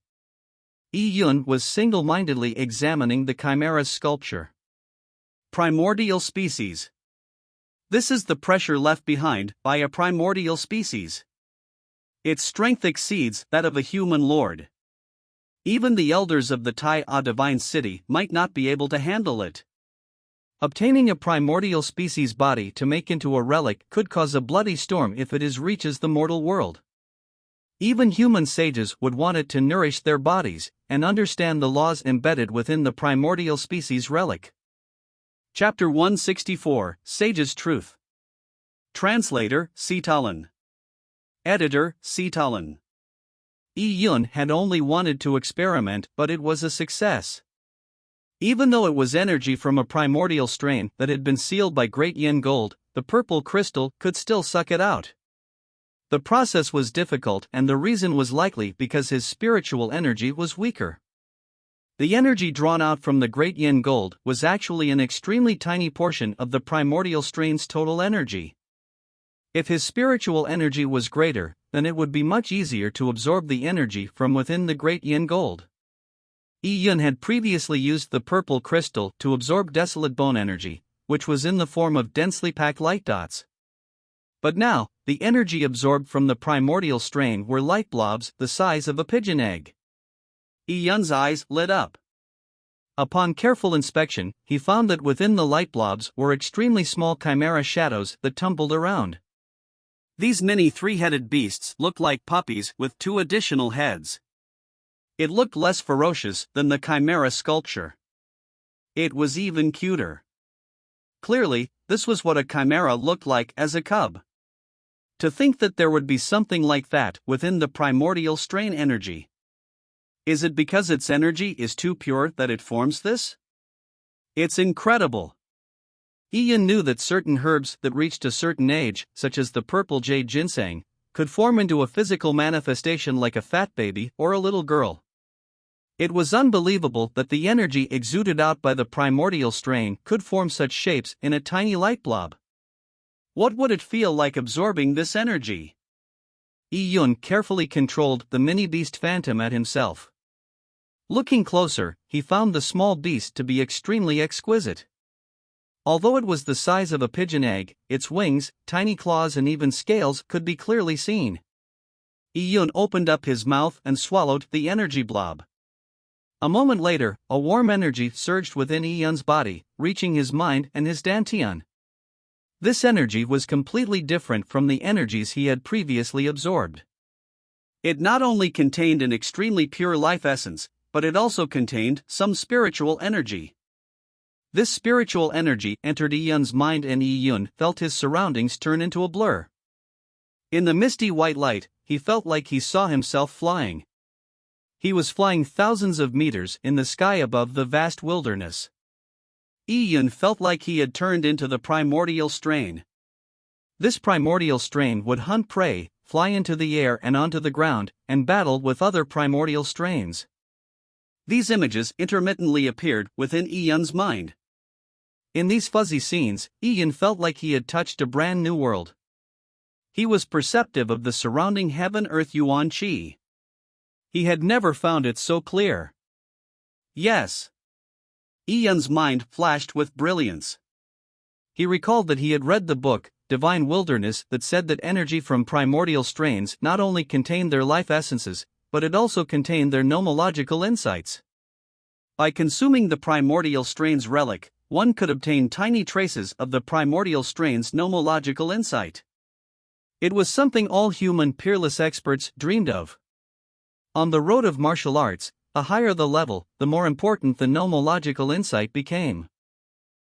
Yi Yun was single-mindedly examining the chimera's sculpture. Primordial species. This is the pressure left behind by a primordial species. Its strength exceeds that of a human lord. Even the elders of the Tai A divine city might not be able to handle it. Obtaining a primordial species body to make into a relic could cause a bloody storm if it reaches the mortal world. Even human sages would want it to nourish their bodies and understand the laws embedded within the primordial species relic. Chapter 164, Sage's Truth. Translator, Sitalan. Editor, Sitalan. Yi Yun had only wanted to experiment, but it was a success. Even though it was energy from a primordial strain that had been sealed by great yin gold, the purple crystal could still suck it out. The process was difficult, and the reason was likely because his spiritual energy was weaker. The energy drawn out from the great yin gold was actually an extremely tiny portion of the primordial strain's total energy. If his spiritual energy was greater, then it would be much easier to absorb the energy from within the great yin gold. Yi-Yun had previously used the purple crystal to absorb desolate bone energy, which was in the form of densely packed light dots. But now, the energy absorbed from the primordial strain were light blobs the size of a pigeon egg. Yi-Yun's eyes lit up. Upon careful inspection, he found that within the light blobs were extremely small chimera shadows that tumbled around. These mini three-headed beasts looked like puppies with 2 additional heads. It looked less ferocious than the chimera sculpture. It was even cuter. Clearly, this was what a chimera looked like as a cub. To think that there would be something like that within the primordial strain energy. Is it because its energy is too pure that it forms this? It's incredible. Yi-Yun knew that certain herbs that reached a certain age, such as the purple jade ginseng, could form into a physical manifestation like a fat baby or a little girl. It was unbelievable that the energy exuded out by the primordial strain could form such shapes in a tiny light blob. What would it feel like absorbing this energy? Yi-Yun carefully controlled the mini-beast phantom at himself. Looking closer, he found the small beast to be extremely exquisite. Although it was the size of a pigeon egg, its wings, tiny claws and even scales could be clearly seen. Yi-Yun opened up his mouth and swallowed the energy blob. A moment later, a warm energy surged within Yi-Yun's body, reaching his mind and his dantian. This energy was completely different from the energies he had previously absorbed. It not only contained an extremely pure life essence, but it also contained some spiritual energy. This spiritual energy entered Yi-Yun's mind and Yi-Yun felt his surroundings turn into a blur. In the misty white light, he felt like he saw himself flying. He was flying thousands of meters in the sky above the vast wilderness. Yi-Yun felt like he had turned into the primordial strain. This primordial strain would hunt prey, fly into the air and onto the ground, and battle with other primordial strains. These images intermittently appeared within Yi-Yun's mind. In these fuzzy scenes, Yi-Yun felt like he had touched a brand new world. He was perceptive of the surrounding heaven-earth yuan qi. He had never found it so clear. Yes. Yi-Yun's mind flashed with brilliance. He recalled that he had read the book, Divine Wilderness, that said that energy from primordial strains not only contained their life essences, but it also contained their nomological insights. By consuming the primordial strain's relic, one could obtain tiny traces of the primordial strain's nomological insight. It was something all human peerless experts dreamed of. On the road of martial arts, the higher the level, the more important the nomological insight became.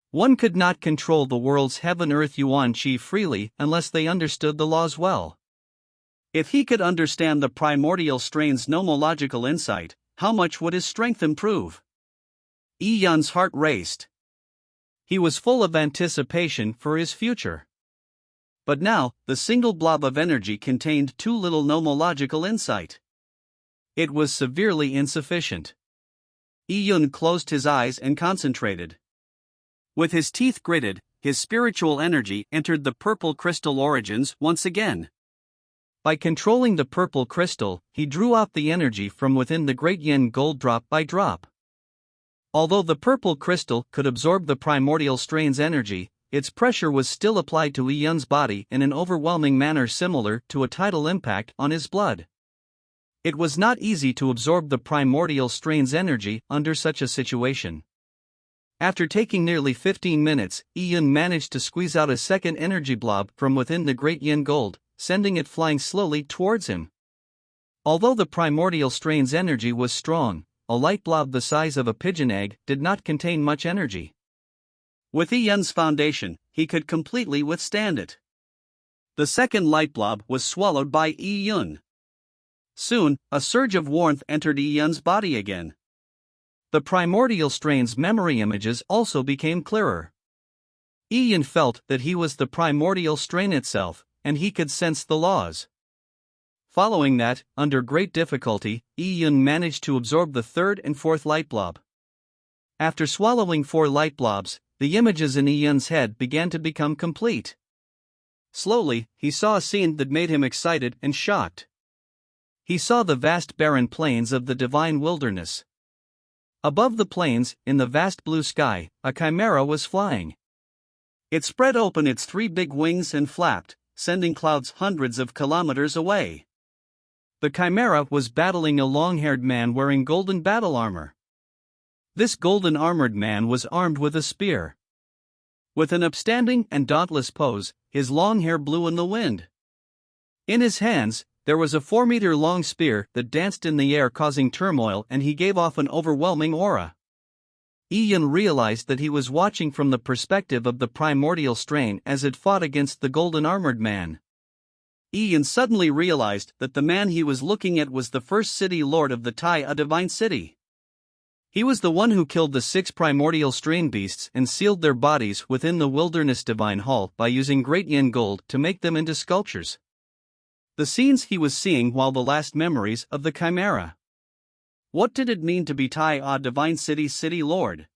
One could not control the world's heaven-earth yuan qi freely unless they understood the laws well. If he could understand the primordial strain's nomological insight, how much would his strength improve? Yi-Yun's heart raced. He was full of anticipation for his future. But now, the single blob of energy contained too little nomological insight. It was severely insufficient. Yi-Yun closed his eyes and concentrated. With his teeth gritted, his spiritual energy entered the purple crystal origins once again. By controlling the purple crystal, he drew out the energy from within the great yin gold drop by drop. Although the purple crystal could absorb the primordial strain's energy, its pressure was still applied to Yi-Yun's body in an overwhelming manner similar to a tidal impact on his blood. It was not easy to absorb the primordial strain's energy under such a situation. After taking nearly 15 minutes, Yi-Yun managed to squeeze out a second energy blob from within the great yin gold, sending it flying slowly towards him. Although the primordial strain's energy was strong, a light blob the size of a pigeon egg did not contain much energy. With Yi-Yun's foundation, he could completely withstand it. The second light blob was swallowed by Yi-Yun. Soon, a surge of warmth entered Yi-Yun's body again. The primordial strain's memory images also became clearer. Yi-Yun felt that he was the primordial strain itself, and he could sense the laws. Following that, under great difficulty, Yi-Yun managed to absorb the third and fourth light blob. After swallowing 4 light blobs, the images in Yi-Yun's head began to become complete. Slowly, he saw a scene that made him excited and shocked. He saw the vast barren plains of the divine wilderness. Above the plains, in the vast blue sky, a chimera was flying. It spread open its 3 big wings and flapped, sending clouds hundreds of kilometers away. The chimera was battling a long-haired man wearing golden battle armor. This golden armored man was armed with a spear. With an upstanding and dauntless pose, his long hair blew in the wind. In his hands, there was a 4-meter-long spear that danced in the air, causing turmoil, and he gave off an overwhelming aura. Iyun realized that he was watching from the perspective of the primordial strain as it fought against the golden armored man. Iyun suddenly realized that the man he was looking at was the first city lord of the Tai, a divine city. He was the one who killed the 6 primordial strain beasts and sealed their bodies within the Wilderness Divine Hall by using great yen gold to make them into sculptures. The scenes he was seeing while the last memories of the chimera. What did it mean to be Tai, a divine city's city lord?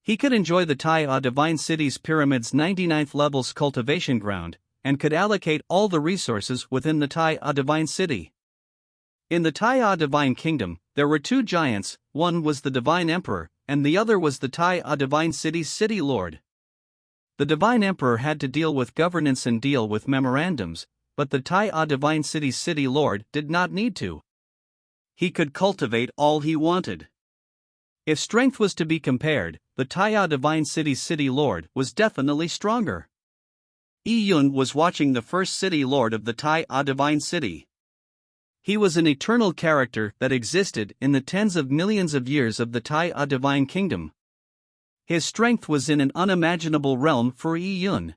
He could enjoy the Tai, a divine city's pyramid's 99th level's cultivation ground, and could allocate all the resources within the Tai, a divine city. In the Tai, a divine kingdom, there were 2 giants, one was the divine emperor, and the other was the Tai, a divine city's city lord. The divine emperor had to deal with governance and deal with memorandums, but the Tai, a divine city's city lord did not need to. He could cultivate all he wanted. If strength was to be compared, the Tai, a divine city's city lord was definitely stronger. Iyun was watching the first city lord of the Tai, a divine city. He was an eternal character that existed in the tens of millions of years of the Tai, a divine kingdom. His strength was in an unimaginable realm for Iyun.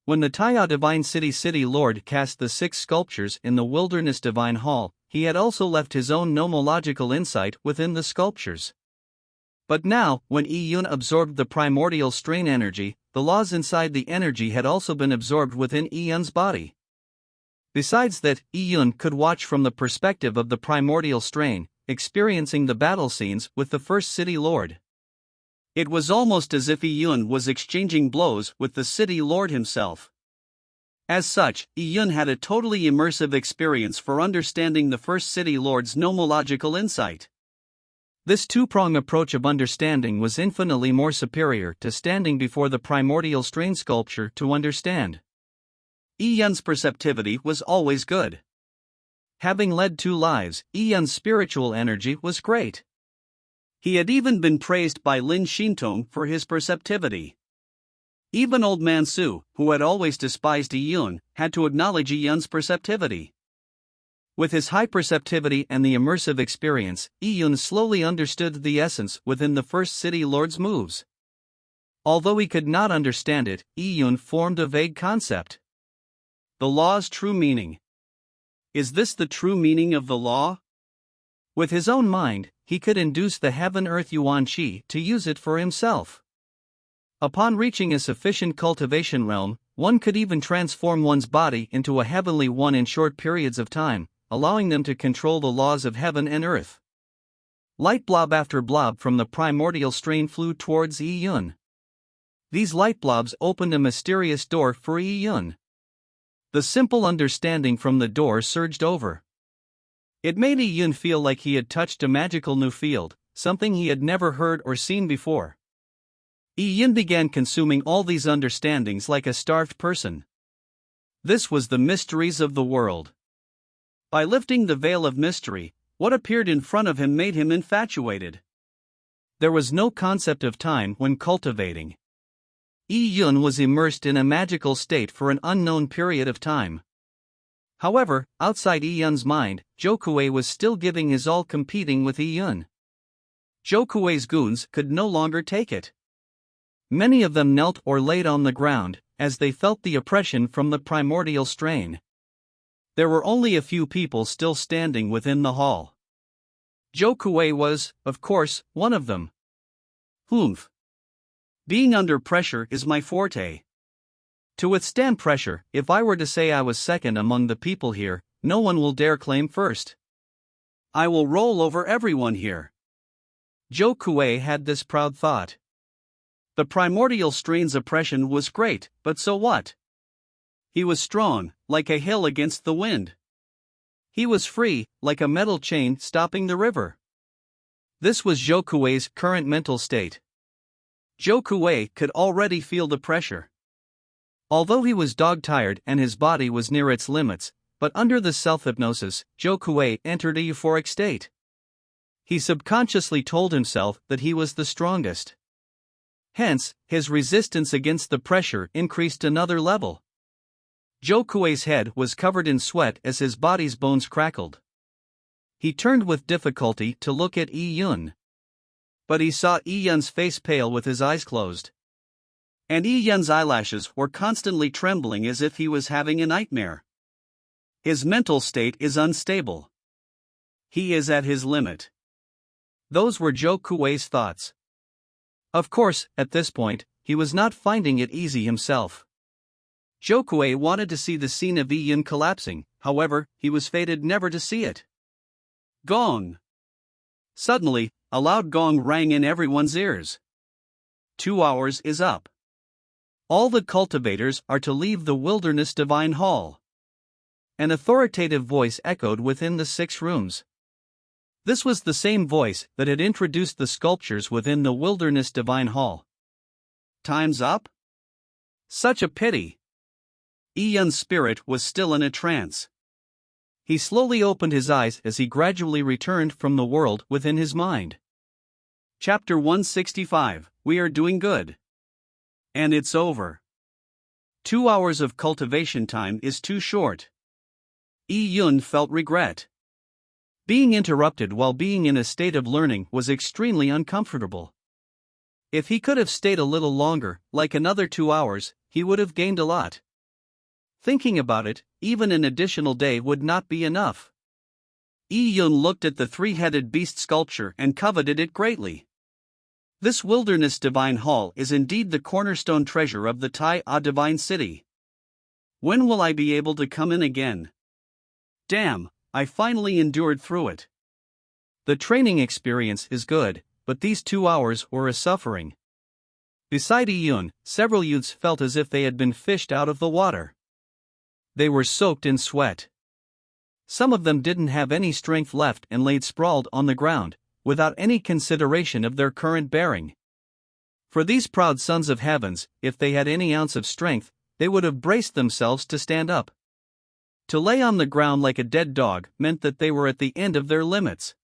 When the Tai, a divine city lord cast the 6 sculptures in the Wilderness Divine Hall, he had also left his own nomological insight within the sculptures. But now, when Iyun absorbed the primordial strain energy, the laws inside the energy had also been absorbed within Iyun's body. Besides that, Iyun could watch from the perspective of the primordial strain, experiencing the battle scenes with the first city lord. It was almost as if Iyun was exchanging blows with the city lord himself. As such, Iyun had a totally immersive experience for understanding the first city lord's nomological insight. This 2-prong approach of understanding was infinitely more superior to standing before the primordial strain sculpture to understand. Iyun's perceptivity was always good. Having led 2 lives, Iyun's spiritual energy was great. He had even been praised by Lin Shintong for his perceptivity. Even Old Man Su, who had always despised Iyun, had to acknowledge Iyun's perceptivity. With his high perceptivity and the immersive experience, Iyun slowly understood the essence within the first city lord's moves. Although he could not understand it, Iyun formed a vague concept. The law's true meaning. Is this the true meaning of the law? With his own mind, he could induce the heaven-earth Yuan Qi to use it for himself. Upon reaching a sufficient cultivation realm, one could even transform one's body into a heavenly one in short periods of time, allowing them to control the laws of heaven and earth. Light blob after blob from the primordial strain flew towards Iyun. These light blobs opened a mysterious door for Iyun. The simple understanding from the door surged over. It made Iyun feel like he had touched a magical new field, something he had never heard or seen before. Iyun began consuming all these understandings like a starved person. This was the mysteries of the world. By lifting the veil of mystery, what appeared in front of him made him infatuated. There was no concept of time when cultivating. Iyun was immersed in a magical state for an unknown period of time. However, outside Iyun's mind, Zhou Kuei was still giving his all, competing with Iyun. Zhou Kuei's goons could no longer take it. Many of them knelt or laid on the ground, as they felt the oppression from the primordial strain. There were only a few people still standing within the hall. Zhou Kuei was, of course, one of them. Humph. Being under pressure is my forte. To withstand pressure, if I were to say I was second among the people here, no one will dare claim first. I will roll over everyone here. Zhou Kuei had this proud thought. The primordial strain's oppression was great, but so what? He was strong, like a hill against the wind. He was free, like a metal chain stopping the river. This was Zhou Kuei's current mental state. Zhou Kuei could already feel the pressure. Although he was dog-tired and his body was near its limits, but under the self-hypnosis, Zhou Kuei entered a euphoric state. He subconsciously told himself that he was the strongest. Hence, his resistance against the pressure increased another level. Zhou Kuei's head was covered in sweat as his body's bones crackled. He turned with difficulty to look at Yi Yun. But he saw Yi Yun's face pale with his eyes closed. And Yi Yun's eyelashes were constantly trembling as if he was having a nightmare. His mental state is unstable. He is at his limit. Those were Zhou Kuei's thoughts. Of course, at this point, he was not finding it easy himself. Zhou Kuei wanted to see the scene of Yi Yun collapsing, however, he was fated never to see it. Gong! Suddenly, a loud gong rang in everyone's ears. 2 hours is up. All the cultivators are to leave the Wilderness Divine Hall. An authoritative voice echoed within the 6 rooms. This was the same voice that had introduced the sculptures within the Wilderness Divine Hall. Time's up? Such a pity. Yi Yun's spirit was still in a trance. He slowly opened his eyes as he gradually returned from the world within his mind. Chapter 165, We are doing good. And it's over. 2 hours of cultivation time is too short. Yi Yun felt regret. Being interrupted while being in a state of learning was extremely uncomfortable. If he could have stayed a little longer, like another 2 hours, he would have gained a lot. Thinking about it, even an additional day would not be enough. Yi Yun looked at the 3-headed beast sculpture and coveted it greatly. This Wilderness Divine Hall is indeed the cornerstone treasure of the Tai A Divine City. When will I be able to come in again? Damn, I finally endured through it. The training experience is good, but these 2 hours were a suffering. Beside Yi Yun, several youths felt as if they had been fished out of the water. They were soaked in sweat. Some of them didn't have any strength left and laid sprawled on the ground, without any consideration of their current bearing. For these proud sons of heavens, if they had any ounce of strength, they would have braced themselves to stand up. To lay on the ground like a dead dog meant that they were at the end of their limits.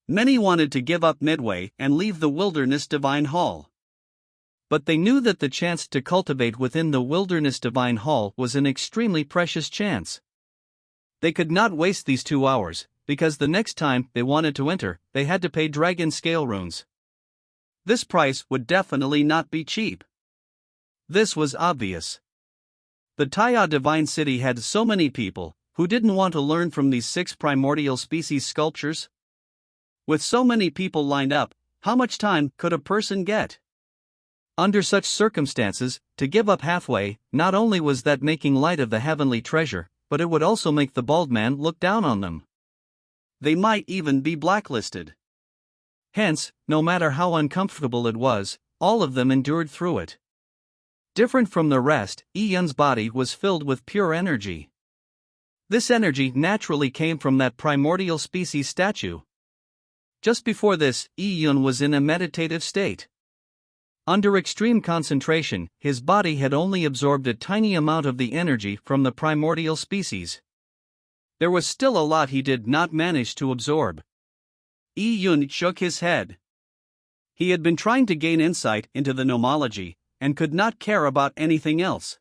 Many wanted to give up midway and leave the Wilderness Divine Hall. But they knew that the chance to cultivate within the Wilderness Divine Hall was an extremely precious chance. They could not waste these 2 hours, because the next time they wanted to enter, they had to pay dragon scale runes. This price would definitely not be cheap. This was obvious. The Tai A Divine City had so many people who didn't want to learn from these 6 primordial species sculptures. With so many people lined up, how much time could a person get? Under such circumstances, to give up halfway, not only was that making light of the heavenly treasure, but it would also make the bald man look down on them. They might even be blacklisted. Hence, no matter how uncomfortable it was, all of them endured through it. Different from the rest, Yi Yun's body was filled with pure energy. This energy naturally came from that primordial species statue. Just before this, Yi Yun was in a meditative state. Under extreme concentration, his body had only absorbed a tiny amount of the energy from the primordial species. There was still a lot he did not manage to absorb. Yi Yun shook his head. He had been trying to gain insight into the nomology, and could not care about anything else.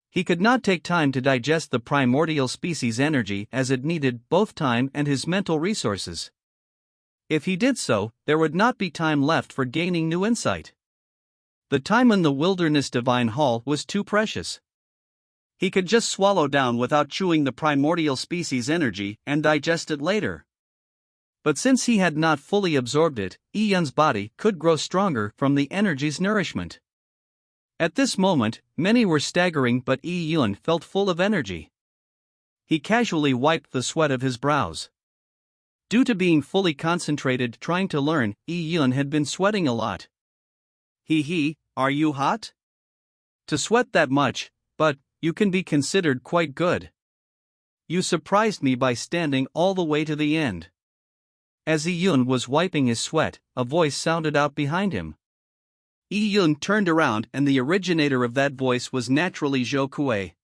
He could not take time to digest the primordial species energy as it needed both time and his mental resources. If he did so, there would not be time left for gaining new insight. The time in the Wilderness Divine Hall was too precious. He could just swallow down without chewing the primordial species energy and digest it later. But since he had not fully absorbed it, Yi Yun's body could grow stronger from the energy's nourishment. At this moment, many were staggering, but Yi Yun felt full of energy. He casually wiped the sweat of his brows. Due to being fully concentrated trying to learn, Yi Yun had been sweating a lot. Hee, are you hot? To sweat that much, but you can be considered quite good. You surprised me by standing all the way to the end. As Yi Yun was wiping his sweat, a voice sounded out behind him. Yi Yun turned around and the originator of that voice was naturally Zhou Kuei.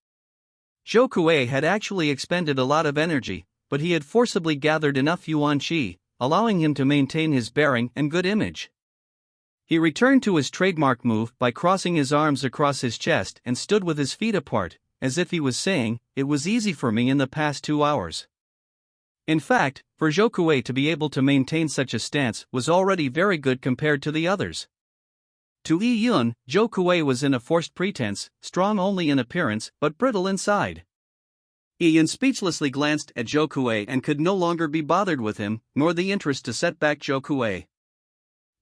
Zhou Kuei had actually expended a lot of energy, but he had forcibly gathered enough yuan qi, allowing him to maintain his bearing and good image. He returned to his trademark move by crossing his arms across his chest and stood with his feet apart, as if he was saying, "It was easy for me in the past 2 hours." In fact, for Zhou Kuei to be able to maintain such a stance was already very good compared to the others. To Yi Yun, Zhou Kuei was in a forced pretense, strong only in appearance but brittle inside. Yi Yun speechlessly glanced at Zhou Kuei and could no longer be bothered with him, nor the interest to set back Zhou Kuei.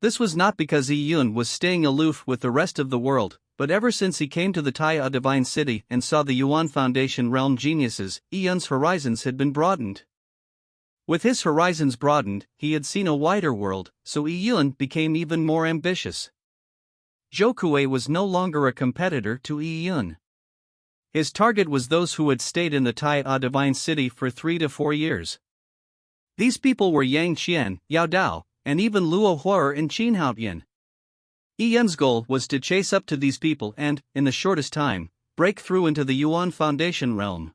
This was not because Yi Yun was staying aloof with the rest of the world, but ever since he came to the Taiya Divine City and saw the Yuan Foundation realm geniuses, Yi Yun's horizons had been broadened. With his horizons broadened, he had seen a wider world, so Yi Yun became even more ambitious. Zhou Kuei was no longer a competitor to Yi Yun. His target was those who had stayed in the Taiya Divine City for 3 to 4 years. These people were Yang Qian, Yao Dao, and even Luo Huer and Qin Haotian. Yi Yun's goal was to chase up to these people and, in the shortest time, break through into the Yuan Foundation realm.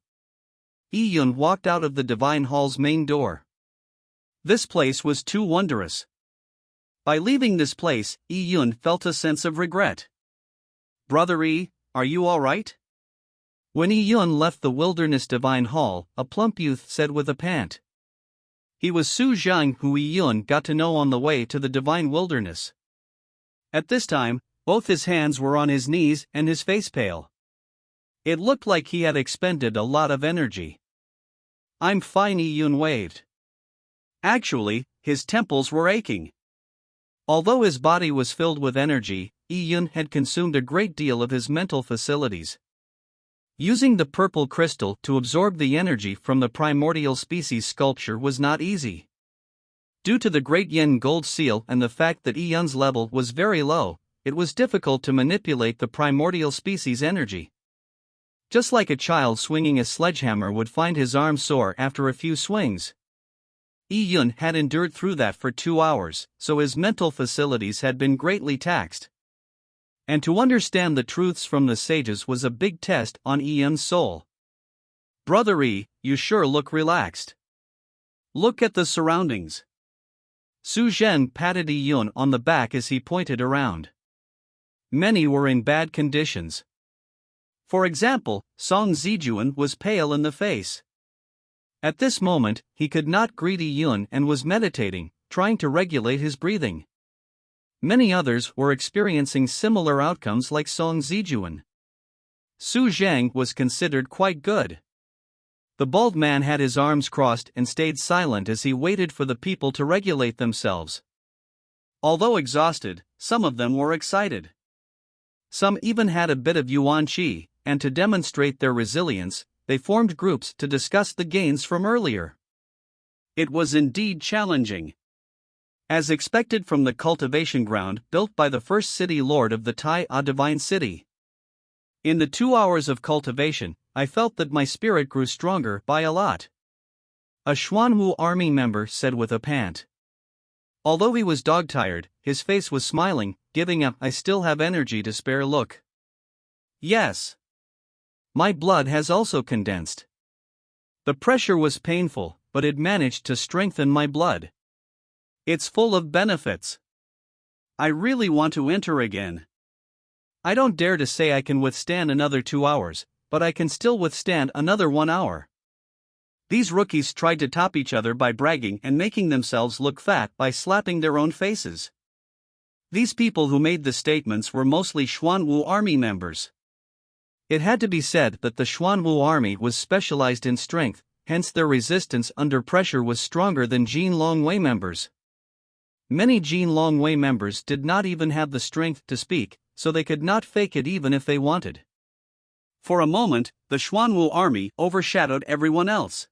Yi Yun walked out of the Divine Hall's main door. This place was too wondrous. By leaving this place, Yi Yun felt a sense of regret. "Brother Yi, are you all right?" When Yi Yun left the Wilderness Divine Hall, a plump youth said with a pant. He was Su Zhang, who Yi Yun got to know on the way to the Divine Wilderness. At this time, both his hands were on his knees and his face pale. It looked like he had expended a lot of energy. "I'm fine," Yi Yun waved. Actually, his temples were aching. Although his body was filled with energy, Yi Yun had consumed a great deal of his mental facilities. Using the purple crystal to absorb the energy from the primordial species sculpture was not easy. Due to the Great Yin Gold Seal and the fact that Yi Yun's level was very low, it was difficult to manipulate the primordial species energy. Just like a child swinging a sledgehammer would find his arm sore after a few swings. Yi Yun had endured through that for 2 hours, so his mental facilities had been greatly taxed. And to understand the truths from the sages was a big test on Yi Yun's soul. "Brother Yi, you sure look relaxed. Look at the surroundings." Su Zhen patted Yi Yun on the back as he pointed around. Many were in bad conditions. For example, Song Zijuan was pale in the face. At this moment, he could not greet Yi Yun and was meditating, trying to regulate his breathing. Many others were experiencing similar outcomes like Song Zijuan. Su Zhang was considered quite good. The bald man had his arms crossed and stayed silent as he waited for the people to regulate themselves. Although exhausted, some of them were excited. Some even had a bit of yuan qi, and to demonstrate their resilience, they formed groups to discuss the gains from earlier. It was indeed challenging. As expected from the cultivation ground built by the first city lord of the Taiya Divine City. In the 2 hours of cultivation, I felt that my spirit grew stronger by a lot. A Xuanwu army member said with a pant. Although he was dog-tired, his face was smiling, giving a "I still have energy to spare" look. Yes. My blood has also condensed. The pressure was painful, but it managed to strengthen my blood. It's full of benefits. I really want to enter again. I don't dare to say I can withstand another 2 hours, but I can still withstand another 1 hour. These rookies tried to top each other by bragging and making themselves look fat by slapping their own faces. These people who made the statements were mostly Xuanwu army members. It had to be said that the Xuanwu army was specialized in strength, hence their resistance under pressure was stronger than Jin Longwei members. Many Jin Longwei members did not even have the strength to speak, so they could not fake it even if they wanted. For a moment, the Xuanwu army overshadowed everyone else.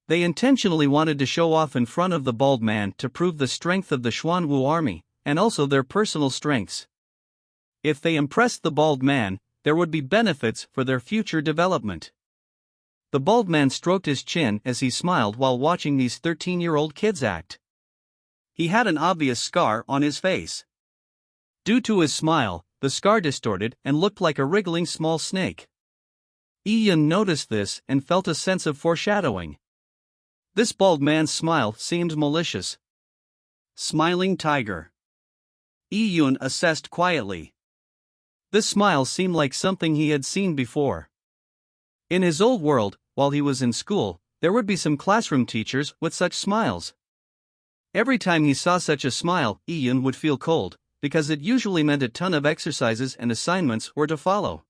They intentionally wanted to show off in front of the bald man to prove the strength of the Xuanwu army, and also their personal strengths. If they impressed the bald man, there would be benefits for their future development. The bald man stroked his chin as he smiled while watching these 13-year-old kids act. he had an obvious scar on his face. Due to his smile, the scar distorted and looked like a wriggling small snake. Ian noticed this and felt a sense of foreshadowing. This bald man's smile seemed malicious. Smiling tiger. Ian assessed quietly. This smile seemed like something he had seen before. In his old world, while he was in school, there would be some classroom teachers with such smiles. Every time he saw such a smile, Ian would feel cold, because it usually meant a ton of exercises and assignments were to follow.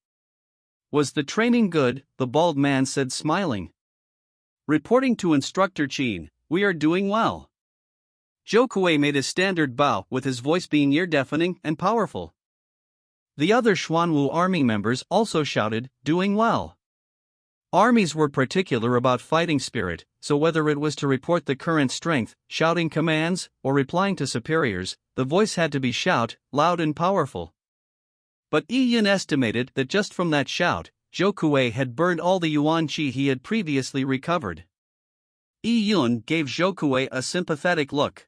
Was the training good? The bald man said, smiling. Reporting to Instructor Chin, we are doing well. Zhou Kuei made a standard bow, with his voice being ear-deafening and powerful. The other Xuanwu army members also shouted, doing well. Armies were particular about fighting spirit, so whether it was to report the current strength, shouting commands, or replying to superiors, the voice had to be loud and powerful. But Ian estimated that just from that shout, Zhou Kuei had burned all the yuan qi he had previously recovered. Ian gave Zhou Kuei a sympathetic look.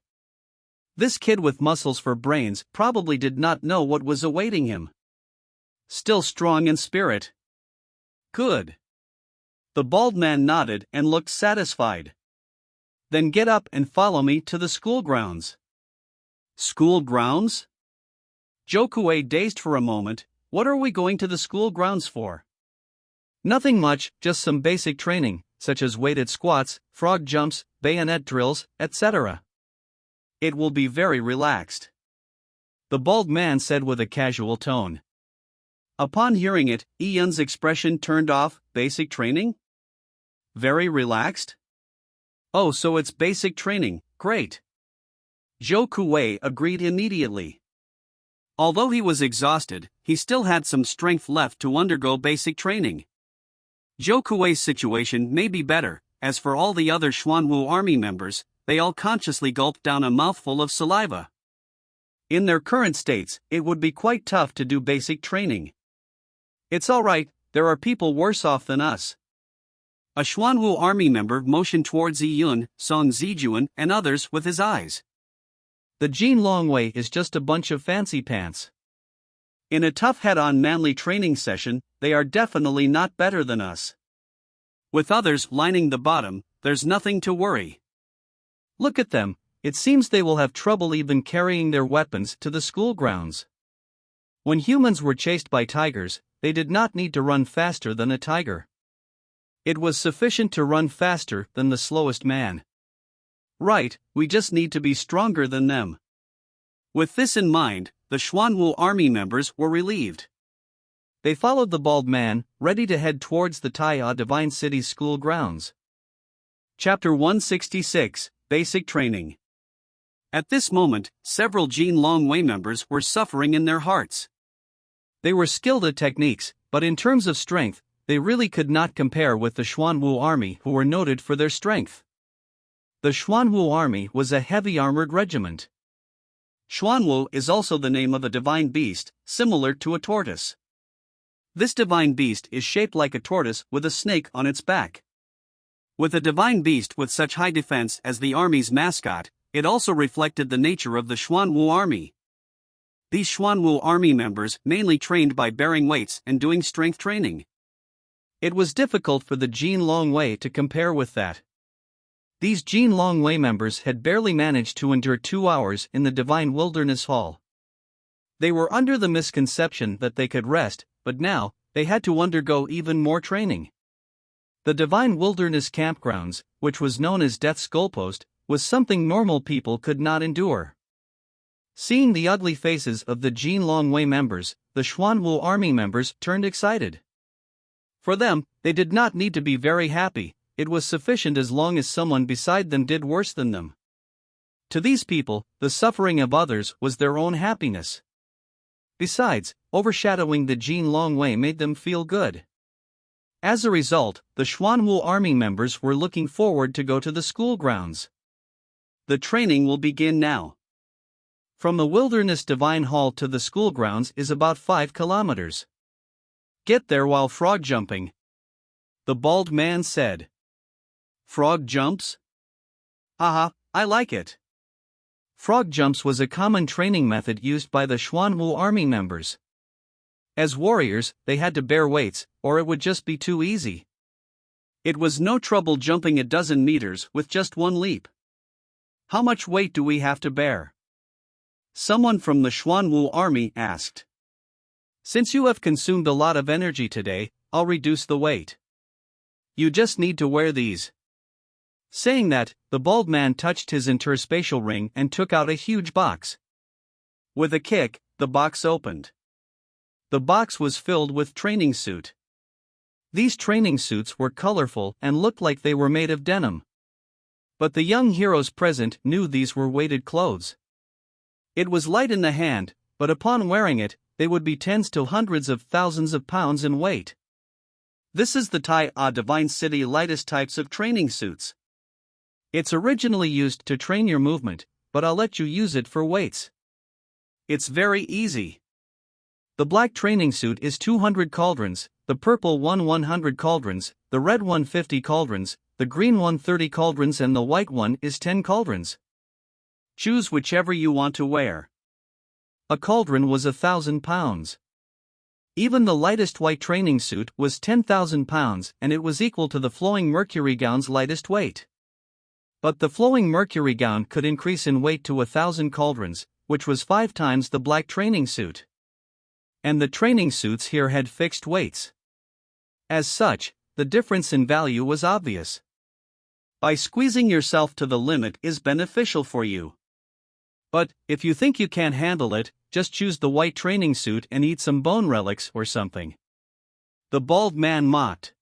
This kid with muscles for brains probably did not know what was awaiting him. Still strong in spirit. Good. The bald man nodded and looked satisfied. Then get up and follow me to the school grounds. School grounds? Zhou Kuei dazed for a moment. What are we going to the school grounds for? Nothing much, just some basic training, such as weighted squats, frog jumps, bayonet drills, etc. It will be very relaxed. The bald man said with a casual tone. Upon hearing it, Ian's expression turned off. Basic training? Very relaxed? Oh, so it's basic training, great. Zhou Kuei agreed immediately. Although he was exhausted, he still had some strength left to undergo basic training. Zhou Kuei's situation may be better. As for all the other Xuanwu army members, they all consciously gulped down a mouthful of saliva. In their current states, it would be quite tough to do basic training. It's alright, there are people worse off than us. A Xuanwu army member motioned towards Yiyun, Song Zijuan, and others with his eyes. The Jin Longwei is just a bunch of fancy pants. In a tough head-on manly training session, they are definitely not better than us. With others lining the bottom, there's nothing to worry. Look at them, it seems they will have trouble even carrying their weapons to the school grounds. When humans were chased by tigers, they did not need to run faster than a tiger. It was sufficient to run faster than the slowest man. Right, we just need to be stronger than them. With this in mind, the Xuanwu army members were relieved. They followed the bald man, ready to head towards the Taiya Divine City's school grounds. Chapter 166, Basic Training. At this moment, several Jin Longwei members were suffering in their hearts. They were skilled at techniques, but in terms of strength, they really could not compare with the Xuanwu army, who were noted for their strength. The Xuanwu army was a heavy armored regiment. Xuanwu is also the name of a divine beast, similar to a tortoise. This divine beast is shaped like a tortoise with a snake on its back. With a divine beast with such high defense as the army's mascot, it also reflected the nature of the Xuanwu army. These Xuanwu army members mainly trained by bearing weights and doing strength training. It was difficult for the Jin Longwei to compare with that. These Jin Longwei members had barely managed to endure 2 hours in the Divine Wilderness Hall. They were under the misconception that they could rest, but now, they had to undergo even more training. The Divine Wilderness Campgrounds, which was known as Death's Goalpost, was something normal people could not endure. Seeing the ugly faces of the Jin Longwei members, the Xuanwu army members turned excited. For them, they did not need to be very happy, it was sufficient as long as someone beside them did worse than them. To these people, the suffering of others was their own happiness. Besides, overshadowing the Jin Longwei made them feel good. As a result, the Xuanwu army members were looking forward to go to the school grounds. The training will begin now. From the Wilderness Divine Hall to the school grounds is about 5 kilometers. Get there while frog jumping. The bald man said. Frog jumps? Haha, I like it. Frog jumps was a common training method used by the Xuanwu army members. As warriors, they had to bear weights, or it would just be too easy. It was no trouble jumping a dozen meters with just one leap. How much weight do we have to bear? Someone from the Xuanwu army asked. Since you have consumed a lot of energy today, I'll reduce the weight. You just need to wear these. Saying that, the bald man touched his interspatial ring and took out a huge box. With a kick, the box opened. The box was filled with training suit. These training suits were colorful and looked like they were made of denim. But the young heroes present knew these were weighted clothes. It was light in the hand, but upon wearing it, they would be tens to hundreds of thousands of pounds in weight. This is the Tai A Divine City lightest types of training suits. It's originally used to train your movement, but I'll let you use it for weights. It's very easy. The black training suit is 200 cauldrons, the purple one 100 cauldrons, the red one 50 cauldrons, the green one 30 cauldrons, and the white one is 10 cauldrons. Choose whichever you want to wear. A cauldron was 1,000 pounds. Even the lightest white training suit was 10,000 pounds, and it was equal to the flowing mercury gown's lightest weight. But the flowing mercury gown could increase in weight to 1,000 cauldrons, which was 5 times the black training suit. And the training suits here had fixed weights. As such, the difference in value was obvious. By squeezing yourself to the limit is beneficial for you. But, if you think you can't handle it, just choose the white training suit and eat some bone relics or something. The bald man mocked.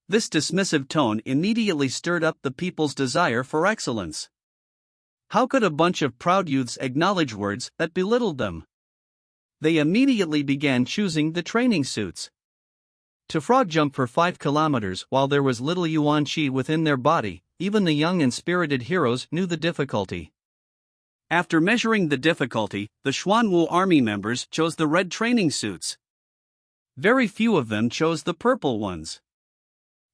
This dismissive tone immediately stirred up the people's desire for excellence. How could a bunch of proud youths acknowledge words that belittled them? They immediately began choosing the training suits. To frog jump for 5 kilometers while there was little yuan qi within their body, even the young and spirited heroes knew the difficulty. After measuring the difficulty, the Xuanwu army members chose the red training suits. Very few of them chose the purple ones.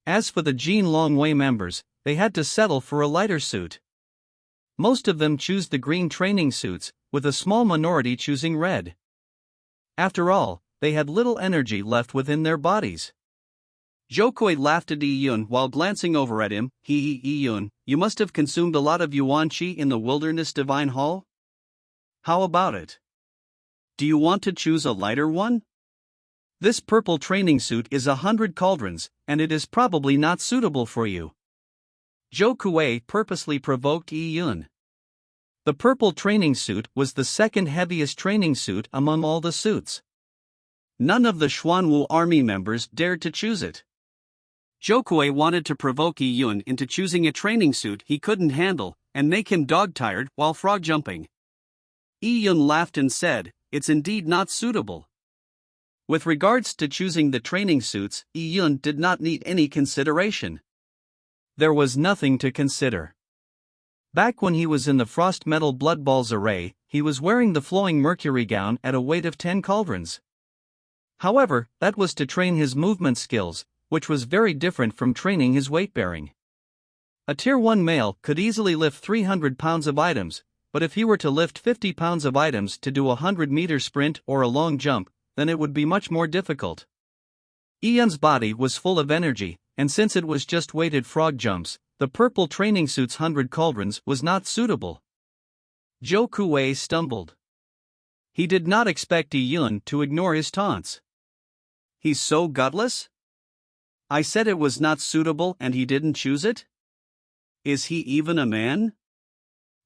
As for the Jin Longwei members, they had to settle for a lighter suit. Most of them chose the green training suits, with a small minority choosing red. After all, they had little energy left within their bodies. Zhou Kui laughed at Yi Yun while glancing over at him. Yi Yun, you must have consumed a lot of yuan qi in the Wilderness Divine Hall? How about it? Do you want to choose a lighter one? This purple training suit is 100 cauldrons, and it is probably not suitable for you. Zhou Kui purposely provoked Yi Yun. The purple training suit was the second heaviest training suit among all the suits. None of the Xuanwu army members dared to choose it. Zhou Kui wanted to provoke Yi Yun into choosing a training suit he couldn't handle, and make him dog-tired while frog jumping. Yi Yun laughed and said, "It's indeed not suitable." With regards to choosing the training suits, Yi Yun did not need any consideration. There was nothing to consider. Back when he was in the Frost Metal Blood Balls array, he was wearing the flowing mercury gown at a weight of 10 cauldrons. However, that was to train his movement skills, which was very different from training his weight-bearing. A Tier 1 male could easily lift 300 pounds of items, but if he were to lift 50 pounds of items to do a 100-meter sprint or a long jump, then it would be much more difficult. Yi Yun's body was full of energy, and since it was just weighted frog jumps, the purple training suit's 100 cauldrons was not suitable. Zhou Kui stumbled. He did not expect Yi Yun to ignore his taunts. He's so gutless? I said it was not suitable and he didn't choose it? Is he even a man?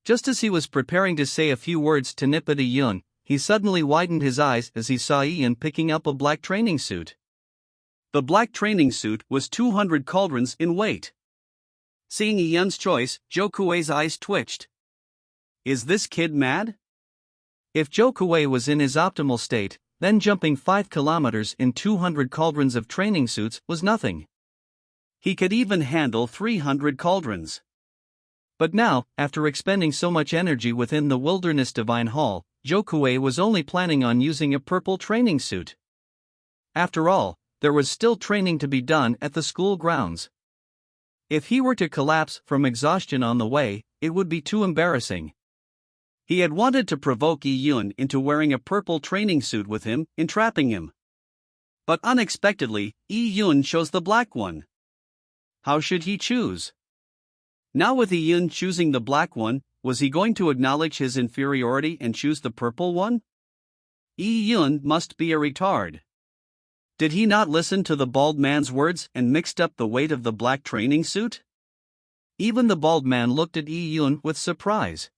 Just as he was preparing to say a few words to nip at Yi Yun, he suddenly widened his eyes as he saw Yi Yun picking up a black training suit. The black training suit was 200 cauldrons in weight. Seeing Yi Yun's choice, Zhou Kui's eyes twitched. Is this kid mad? If Zhou Kui was in his optimal state, then jumping 5 kilometers in 200 cauldrons of training suits was nothing. He could even handle 300 cauldrons. But now, after expending so much energy within the Wilderness Divine Hall, Zhou Kui was only planning on using a purple training suit. After all, there was still training to be done at the school grounds. If he were to collapse from exhaustion on the way, it would be too embarrassing. He had wanted to provoke Yi Yun into wearing a purple training suit with him, entrapping him. But unexpectedly, Yi Yun chose the black one. How should he choose? Now with Yi Yun choosing the black one, was he going to acknowledge his inferiority and choose the purple one? Yi Yun must be a retard. Did he not listen to the bald man's words and mixed up the weight of the black training suit? Even the bald man looked at Yi Yun with surprise.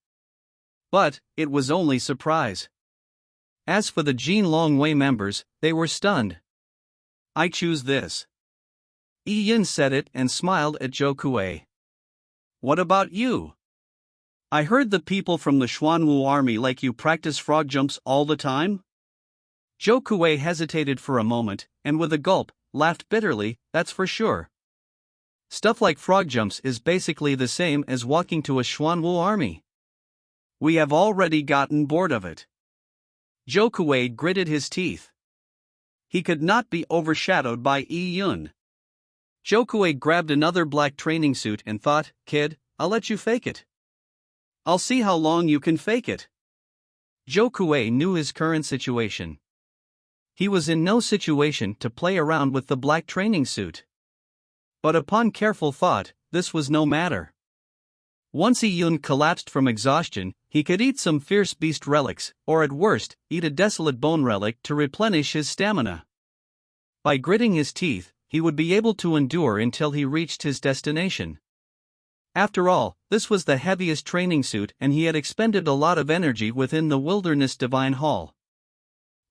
But it was only surprise. As for the Jin Longwei members, they were stunned. I choose this. Yi Yun said it and smiled at Zhou Kuei. What about you? I heard the people from the Xuanwu army like you practice frog jumps all the time? Zhou Kuei hesitated for a moment, and with a gulp, laughed bitterly, that's for sure. Stuff like frog jumps is basically the same as walking to a Xuanwu army. We have already gotten bored of it. Zhou Kuei gritted his teeth. He could not be overshadowed by Yi Yun. Zhou Kuei grabbed another black training suit and thought, kid, I'll let you fake it. I'll see how long you can fake it. Zhou Kuei knew his current situation. He was in no situation to play around with the black training suit. But upon careful thought, this was no matter. Once Yi Yun collapsed from exhaustion, he could eat some fierce beast relics, or at worst, eat a desolate bone relic to replenish his stamina. By gritting his teeth, he would be able to endure until he reached his destination. After all, this was the heaviest training suit and he had expended a lot of energy within the Wilderness Divine Hall.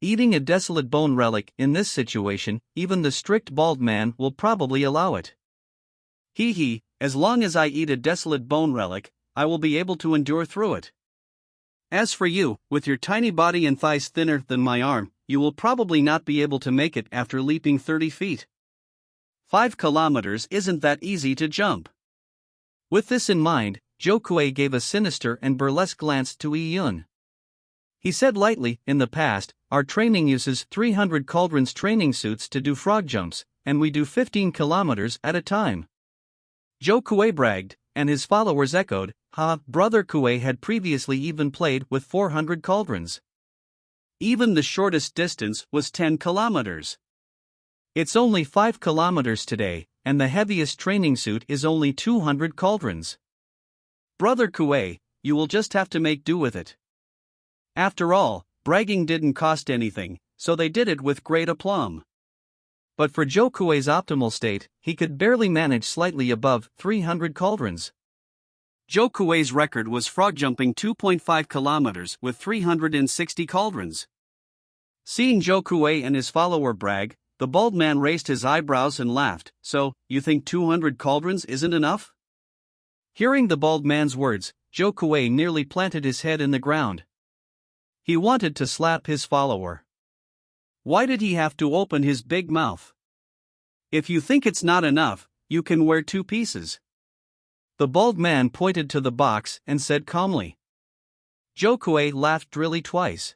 Eating a desolate bone relic in this situation, even the strict bald man will probably allow it. Hee, as long as I eat a desolate bone relic, I will be able to endure through it. As for you, with your tiny body and thighs thinner than my arm, you will probably not be able to make it after leaping 30 feet. 5 kilometers isn't that easy to jump. With this in mind, Zhou Kuei gave a sinister and burlesque glance to Yi Yun. He said lightly, in the past, our training uses 300 cauldrons training suits to do frog jumps, and we do 15 kilometers at a time. Zhou Kuei bragged, and his followers echoed, Brother Kuei had previously even played with 400 cauldrons. Even the shortest distance was 10 kilometers. It's only 5 kilometers today, and the heaviest training suit is only 200 cauldrons. Brother Kuei, you will just have to make do with it. After all, bragging didn't cost anything, so they did it with great aplomb. But for Zhou Kuei's optimal state, he could barely manage slightly above 300 cauldrons. Zhou Kuei's record was frog jumping 2.5 kilometers with 360 cauldrons. Seeing Zhou Kuei and his follower brag, the bald man raised his eyebrows and laughed. So, you think 200 cauldrons isn't enough? Hearing the bald man's words, Zhou Kuei nearly planted his head in the ground. He wanted to slap his follower. Why did he have to open his big mouth? If you think it's not enough, you can wear 2 pieces. The bald man pointed to the box and said calmly. Zhou Kuei laughed drily twice.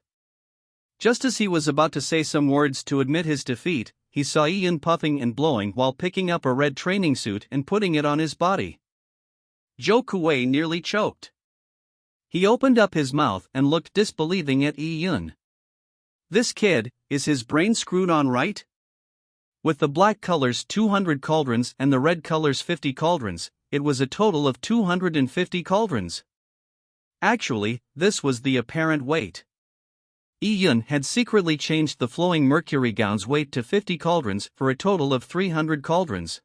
Just as he was about to say some words to admit his defeat, he saw Yi Yun puffing and blowing while picking up a red training suit and putting it on his body. Zhou Kuei nearly choked. He opened up his mouth and looked disbelieving at Yi Yun. This kid, is his brain screwed on right? With the black colors 200 cauldrons and the red colors 50 cauldrons, it was a total of 250 cauldrons. Actually, this was the apparent weight. Yi Yun had secretly changed the flowing mercury gown's weight to 50 cauldrons for a total of 300 cauldrons.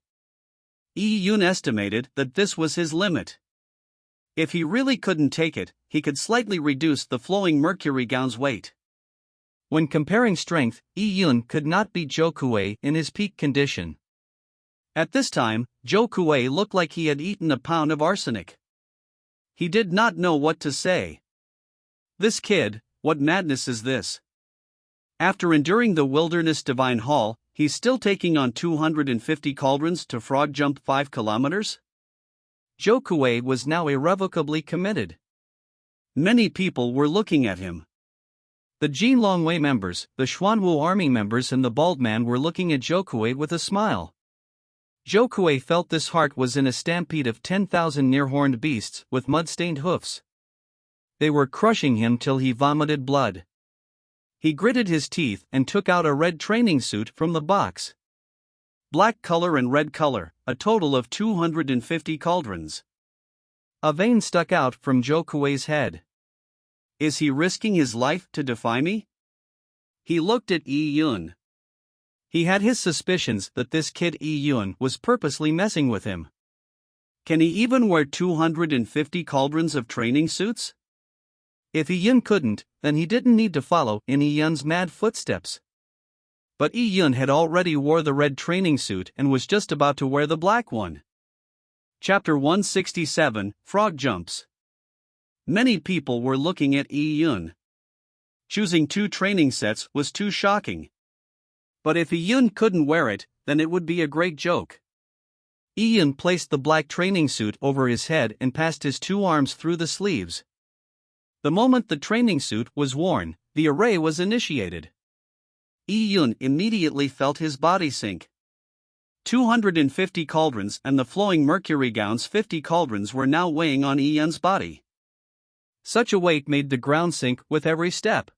Yi Yun estimated that this was his limit. If he really couldn't take it, he could slightly reduce the flowing mercury gown's weight. When comparing strength, Yi Yun could not beat Zhou Kuei in his peak condition. At this time, Zhou Kuei looked like he had eaten a pound of arsenic. He did not know what to say. This kid, what madness is this? After enduring the Wilderness Divine Hall, he's still taking on 250 cauldrons to frog jump 5 kilometers? Zhou Kuei was now irrevocably committed. Many people were looking at him. The Jin Longwei members, the Xuanwu army members and the bald man were looking at Zhou Kuei with a smile. Zhou Kuei felt this heart was in a stampede of 10,000 near-horned beasts with mud-stained hoofs. they were crushing him till he vomited blood. He gritted his teeth and took out a red training suit from the box. Black color and red color, a total of 250 cauldrons. A vein stuck out from Zhou Kuei's head. Is he risking his life to defy me? He looked at Yi Yun. He had his suspicions that this kid Yi Yun was purposely messing with him. Can he even wear 250 cauldrons of training suits? If Yi Yun couldn't, then he didn't need to follow in Yi Yun's mad footsteps. But Yi Yun had already wore the red training suit and was just about to wear the black one. Chapter 167, Frog Jumps. Many people were looking at Yi Yun. Choosing 2 training sets was too shocking. But if Yi Yun couldn't wear it, then it would be a great joke. Yi Yun placed the black training suit over his head and passed his 2 arms through the sleeves. The moment the training suit was worn, the array was initiated. Yi Yun immediately felt his body sink. 250 cauldrons and the flowing mercury gown's 50 cauldrons were now weighing on Yi Yun's body. Such a weight made the ground sink with every step.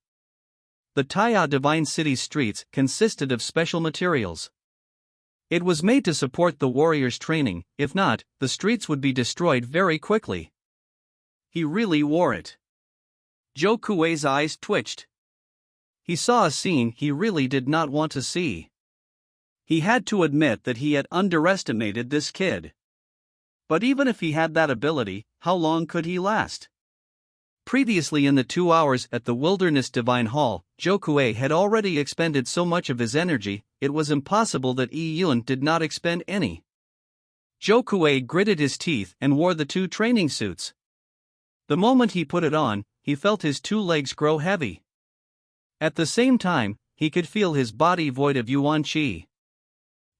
The Taya Divine City's streets consisted of special materials. It was made to support the warrior's training, if not, the streets would be destroyed very quickly. He really wore it. Zhou Kuei's eyes twitched. He saw a scene he really did not want to see. He had to admit that he had underestimated this kid. But even if he had that ability, how long could he last? Previously in the 2 hours at the Wilderness Divine Hall, Zhou Kuei had already expended so much of his energy, it was impossible that Yi Yun did not expend any. Zhou Kuei gritted his teeth and wore the 2 training suits. The moment he put it on, he felt his 2 legs grow heavy. At the same time, he could feel his body void of Yuan Qi.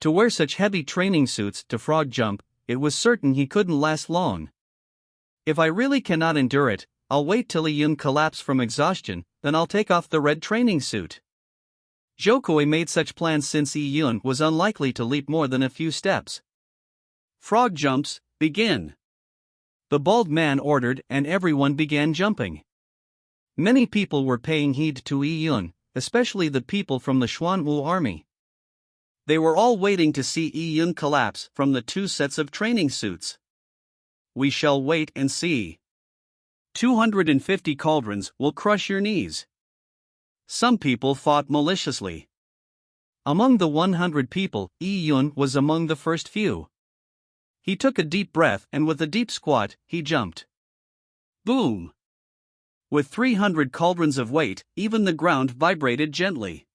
To wear such heavy training suits to frog jump, it was certain he couldn't last long. If I really cannot endure it, I'll wait till Yi Yun collapses from exhaustion, then I'll take off the red training suit. Zhou Kuei made such plans since Yi Yun was unlikely to leap more than a few steps. Frog jumps, begin. The bald man ordered and everyone began jumping. Many people were paying heed to Yi Yun, especially the people from the Xuanwu army. They were all waiting to see Yi Yun collapse from the 2 sets of training suits. We shall wait and see. 250 cauldrons will crush your knees. Some people fought maliciously. Among the 100 people, Yi Yun was among the first few. He took a deep breath and with a deep squat, he jumped. Boom! With 300 cauldrons of weight, even the ground vibrated gently.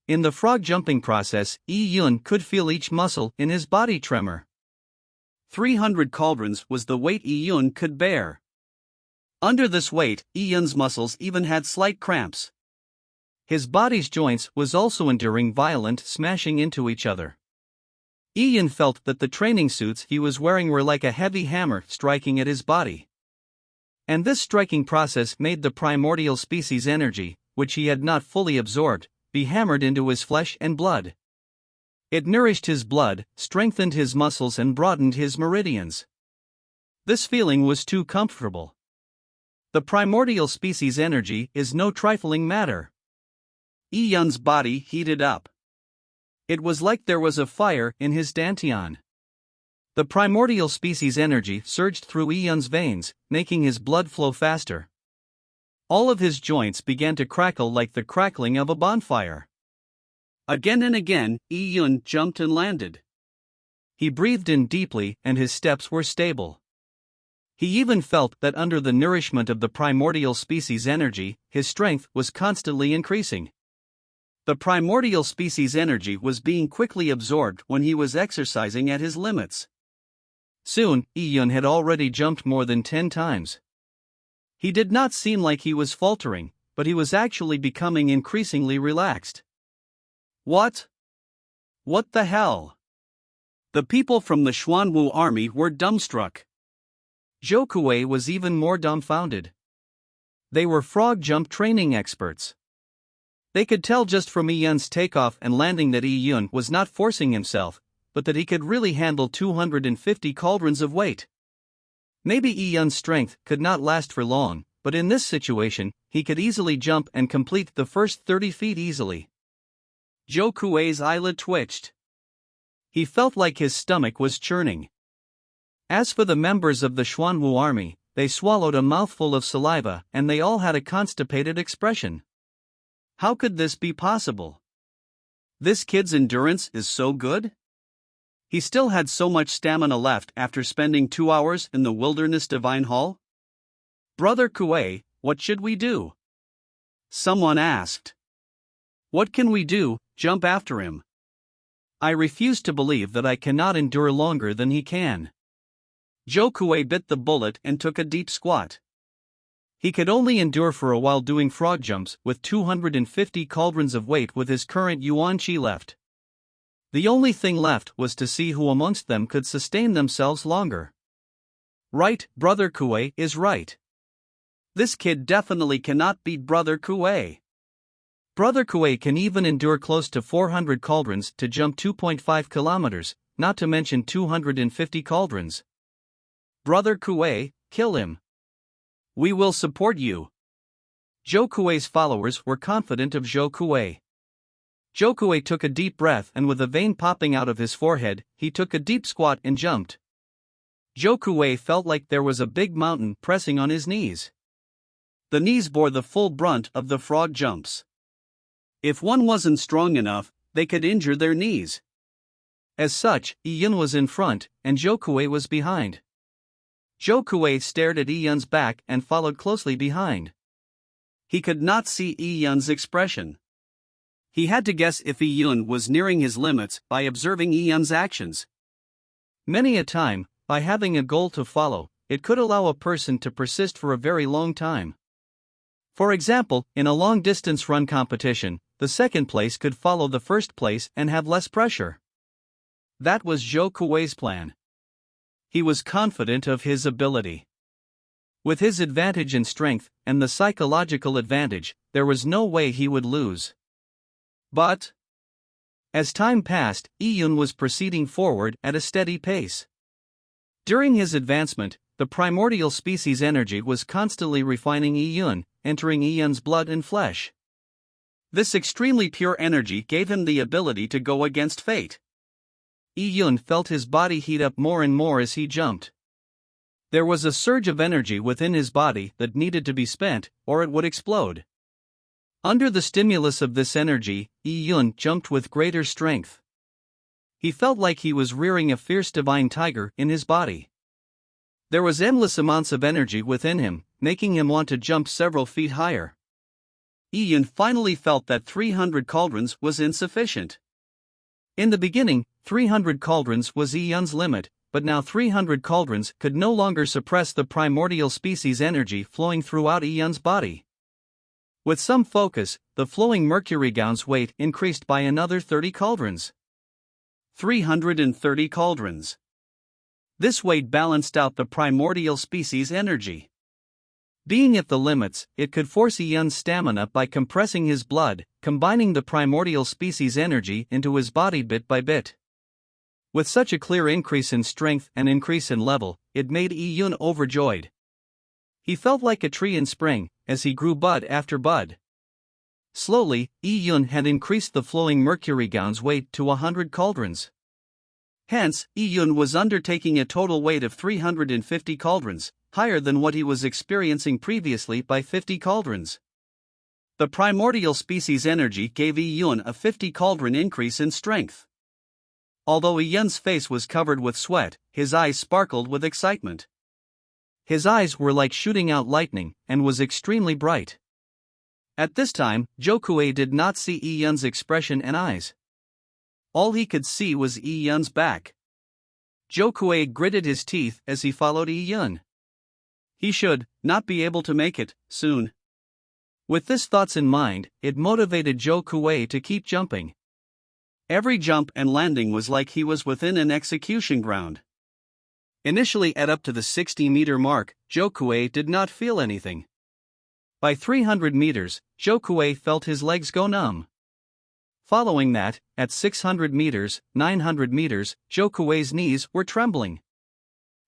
In the frog jumping process, Yi Yun could feel each muscle in his body tremor. 300 cauldrons was the weight Yi Yun could bear. Under this weight, Yi Yun's muscles even had slight cramps. His body's joints was also enduring violent smashing into each other. Yi Yun felt that the training suits he was wearing were like a heavy hammer striking at his body. And this striking process made the primordial species energy, which he had not fully absorbed, be hammered into his flesh and blood. It nourished his blood, strengthened his muscles and broadened his meridians. This feeling was too comfortable. The primordial species energy is no trifling matter. Yi Yun's body heated up. It was like there was a fire in his dantian. The primordial species energy surged through Yi Yun's veins, making his blood flow faster. All of his joints began to crackle like the crackling of a bonfire. Again and again, Yi Yun jumped and landed. He breathed in deeply and his steps were stable. He even felt that under the nourishment of the primordial species energy, his strength was constantly increasing. The primordial species energy was being quickly absorbed when he was exercising at his limits. Soon, Yi Yun had already jumped more than 10 times. He did not seem like he was faltering, but he was actually becoming increasingly relaxed. What? What the hell? The people from the Xuanwu army were dumbstruck. Zhou Kuei was even more dumbfounded. They were frog jump training experts. They could tell just from Yi Yun's takeoff and landing that Yi Yun was not forcing himself, but that he could really handle 250 cauldrons of weight. Maybe Yi Yun's strength could not last for long, but in this situation, he could easily jump and complete the first 30 feet easily. Zhou Kuei's eyelid twitched. He felt like his stomach was churning. As for the members of the Xuanwu army, they swallowed a mouthful of saliva and they all had a constipated expression. How could this be possible? This kid's endurance is so good? He still had so much stamina left after spending 2 hours in the Wilderness Divine Hall? Brother Kuei, what should we do? Someone asked. What can we do? Jump after him. I refuse to believe that I cannot endure longer than he can. Zhou Kuei bit the bullet and took a deep squat. He could only endure for a while doing frog jumps with 250 cauldrons of weight with his current yuan qi left. The only thing left was to see who amongst them could sustain themselves longer. Right, Brother Kuei is right. This kid definitely cannot beat Brother Kuei. Brother Kuei can even endure close to 400 cauldrons to jump 2.5 kilometers, not to mention 250 cauldrons. Brother Kuei, kill him. We will support you. Zhou Kuei's followers were confident of Zhou Kuei. Zhou Kuei took a deep breath and with a vein popping out of his forehead, he took a deep squat and jumped. Zhou Kuei felt like there was a big mountain pressing on his knees. The knees bore the full brunt of the frog jumps. If one wasn't strong enough, they could injure their knees. As such, Yi Yun was in front, and Zhou Kuei was behind. Zhou Kuei stared at Yi Yun's back and followed closely behind. He could not see Yi Yun's expression. He had to guess if Yi Yun was nearing his limits by observing Yi Yun's actions. Many a time, by having a goal to follow, it could allow a person to persist for a very long time. For example, in a long-distance run competition, the second place could follow the first place and have less pressure. That was Zhou Kuei's plan. He was confident of his ability. With his advantage in strength and the psychological advantage, there was no way he would lose. But as time passed, Yi Yun was proceeding forward at a steady pace. During his advancement, the primordial species energy was constantly refining Yi Yun, entering Yi Yun's blood and flesh. This extremely pure energy gave him the ability to go against fate. Yi Yun felt his body heat up more and more as he jumped. There was a surge of energy within his body that needed to be spent, or it would explode. Under the stimulus of this energy, Yi Yun jumped with greater strength. He felt like he was rearing a fierce divine tiger in his body. There was endless amounts of energy within him, making him want to jump several feet higher. Yi Yun finally felt that 300 cauldrons was insufficient. In the beginning, 300 cauldrons was Yi Yun's limit, but now 300 cauldrons could no longer suppress the primordial species energy flowing throughout Yi Yun's body. With some focus, the flowing mercury gown's weight increased by another 30 cauldrons. 330 cauldrons. This weight balanced out the primordial species energy. Being at the limits, it could force Yi Yun's stamina by compressing his blood, combining the primordial species energy into his body bit by bit. With such a clear increase in strength and increase in level, it made Yi Yun overjoyed. He felt like a tree in spring, as he grew bud after bud. Slowly, Yi Yun had increased the flowing mercury gown's weight to 100 cauldrons. Hence, Yi Yun was undertaking a total weight of 350 cauldrons, higher than what he was experiencing previously by 50 cauldrons. The primordial species energy gave Yi Yun a 50 cauldron increase in strength. Although Yi Yun's face was covered with sweat, his eyes sparkled with excitement. His eyes were like shooting out lightning, and was extremely bright. At this time, Zhou Kuei did not see Yi Yun's expression and eyes. All he could see was Yi Yun's back. Zhou Kuei gritted his teeth as he followed Yi Yun. He should not be able to make it soon. With this thoughts in mind, it motivated Zhou Kuei to keep jumping. Every jump and landing was like he was within an execution ground. Initially at up to the 60-meter mark, Zhou Kuei did not feel anything. By 300 meters, Zhou Kuei felt his legs go numb. Following that, at 600 meters, 900 meters, Zhou Kuei's knees were trembling.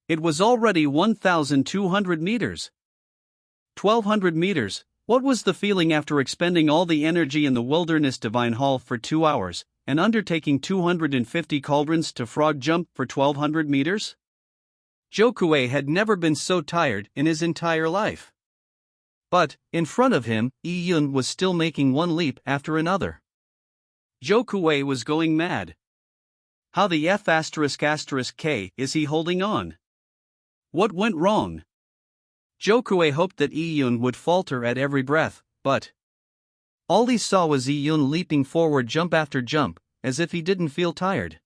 It was already 1,200 meters. 1200 meters. What was the feeling after expending all the energy in the Wilderness Divine Hall for 2 hours, and undertaking 250 cauldrons to frog jump for 1200 meters? Zhou Kuei had never been so tired in his entire life. But, in front of him, Yi Yun was still making one leap after another. Zhou Kuei was going mad. How the F***K is he holding on? What went wrong? Zhou Kuei hoped that Yi Yun would falter at every breath, but all he saw was Yi Yun leaping forward jump after jump, as if he didn't feel tired.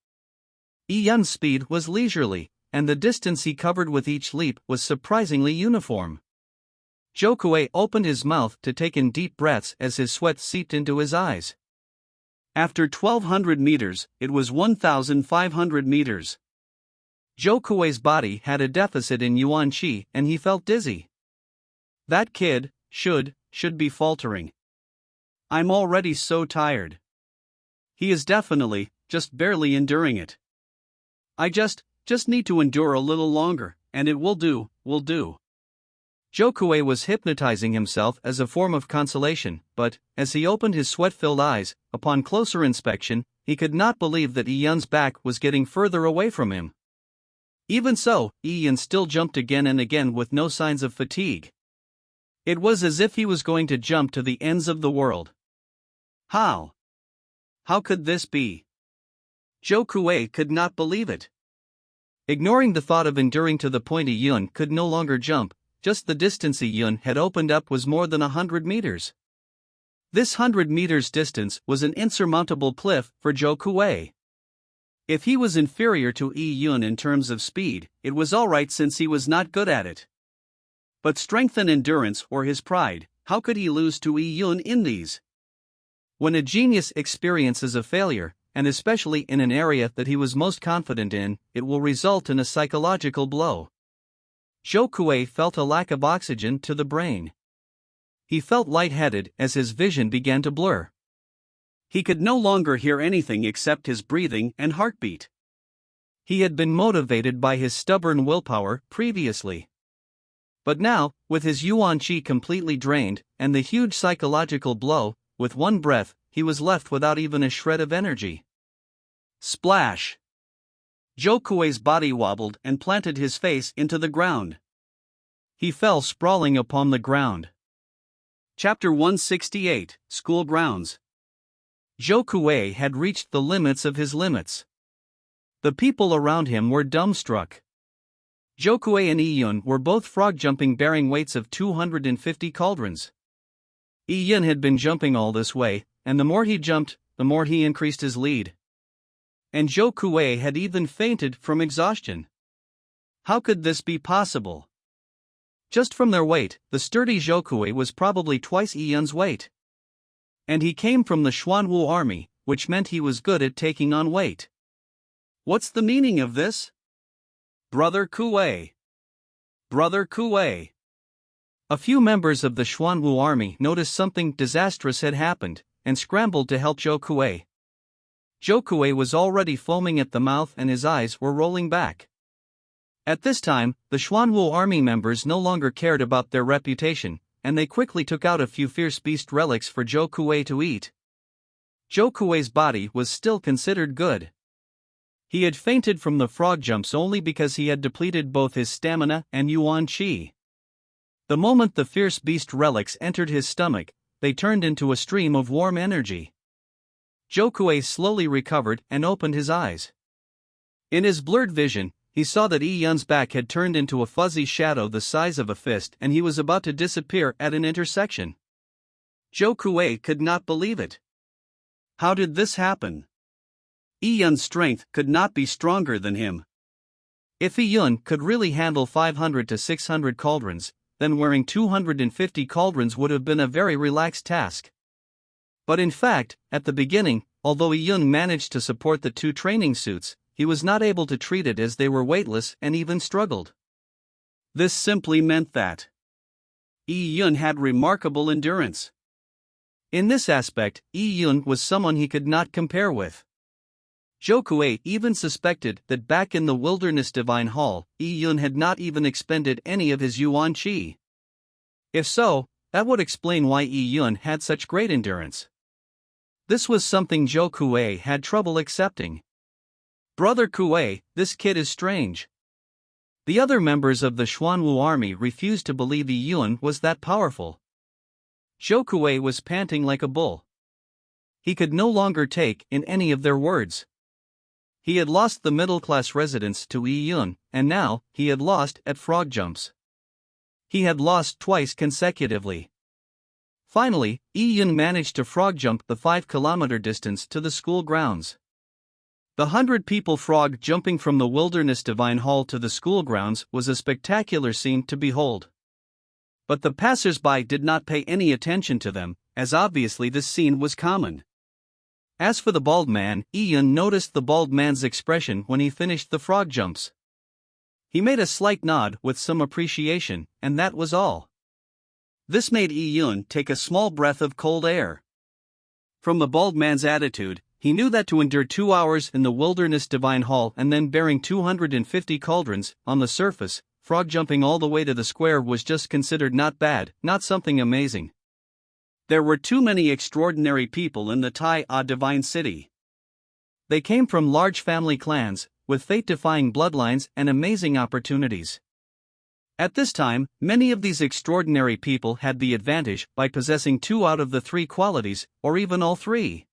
Yi Yun's speed was leisurely, and the distance he covered with each leap was surprisingly uniform. Zhou Kuei opened his mouth to take in deep breaths as his sweat seeped into his eyes. After 1200 meters, it was 1500 meters. Zhou Kuei's body had a deficit in yuan qi and he felt dizzy. That kid should be faltering. I'm already so tired. He is definitely just barely enduring it. I just need to endure a little longer, and it will do. Zhou Kuei was hypnotizing himself as a form of consolation, but, as he opened his sweat-filled eyes, upon closer inspection, he could not believe that Yi Yun's back was getting further away from him. Even so, Yi Yun still jumped again and again with no signs of fatigue. It was as if he was going to jump to the ends of the world. How could this be? Zhou Kuei could not believe it. Ignoring the thought of enduring to the point Yi Yun could no longer jump, just the distance Yi Yun had opened up was more than 100 meters. This 100 meters distance was an insurmountable cliff for Zhou Kuei. If he was inferior to Yi Yun in terms of speed, it was alright since he was not good at it. But strength and endurance were his pride. How could he lose to Yi Yun in these? When a genius experiences a failure, and especially in an area that he was most confident in, it will result in a psychological blow. Zhou Kuei felt a lack of oxygen to the brain. He felt lightheaded as his vision began to blur. He could no longer hear anything except his breathing and heartbeat. He had been motivated by his stubborn willpower previously. But now, with his yuan qi completely drained, and the huge psychological blow, with one breath, he was left without even a shred of energy. Splash! Zhou Kuei's body wobbled and planted his face into the ground. He fell sprawling upon the ground. Chapter 168, School Grounds. Zhou Kuei had reached the limits of his limits. The people around him were dumbstruck. Zhou Kuei and Yi Yun were both frog jumping bearing weights of 250 cauldrons. Yi Yun had been jumping all this way, and the more he jumped, the more he increased his lead. And Zhou Kuei had even fainted from exhaustion. How could this be possible? Just from their weight, the sturdy Zhou Kuei was probably twice Yi Yun's weight. And he came from the Xuanwu army, which meant he was good at taking on weight. What's the meaning of this? Brother Kuei. Brother Kuei. A few members of the Xuanwu army noticed something disastrous had happened, and scrambled to help Zhou Kuei. Zhou Kuei was already foaming at the mouth and his eyes were rolling back. At this time, the Xuanwu army members no longer cared about their reputation, and they quickly took out a few fierce beast relics for Zhou Kuei to eat. Zhou Kuei's body was still considered good. He had fainted from the frog jumps only because he had depleted both his stamina and yuan qi. The moment the fierce beast relics entered his stomach, they turned into a stream of warm energy. Zhou Kuei slowly recovered and opened his eyes. In his blurred vision, he saw that Yi Yun's back had turned into a fuzzy shadow the size of a fist and he was about to disappear at an intersection. Zhou Kuei could not believe it. How did this happen? Yi Yun's strength could not be stronger than him. If Yi Yun could really handle 500 to 600 cauldrons, then wearing 250 cauldrons would have been a very relaxed task. But in fact, at the beginning, although Yi Yun managed to support the two training suits, he was not able to treat it as they were weightless and even struggled. This simply meant that Yi Yun had remarkable endurance. In this aspect, Yi Yun was someone he could not compare with. Zhou Kuei even suspected that back in the Wilderness Divine Hall, Yi Yun had not even expended any of his yuan qi. If so, that would explain why Yi Yun had such great endurance. This was something Zhou Kuei had trouble accepting. Brother Kuei, this kid is strange. The other members of the Xuanwu army refused to believe Yi Yun was that powerful. Zhou Kuei was panting like a bull. He could no longer take in any of their words. He had lost the middle-class residence to Yi Yun, and now he had lost at frog jumps. He had lost twice consecutively. Finally, Yi Yun managed to frog jump the 5-kilometer distance to the school grounds. The 100-people frog jumping from the Wilderness Divine Hall to the school grounds was a spectacular scene to behold. But the passers-by did not pay any attention to them, as obviously this scene was common. As for the bald man, Yi Yun noticed the bald man's expression when he finished the frog jumps. He made a slight nod with some appreciation, and that was all. This made Yi Yun take a small breath of cold air. From the bald man's attitude, he knew that to endure 2 hours in the Wilderness Divine Hall and then bearing 250 cauldrons on the surface, frog jumping all the way to the square was just considered not bad, not something amazing. There were too many extraordinary people in the Tai A Divine City. They came from large family clans, with fate-defying bloodlines and amazing opportunities. At this time, many of these extraordinary people had the advantage by possessing 2 out of the 3 qualities, or even all 3.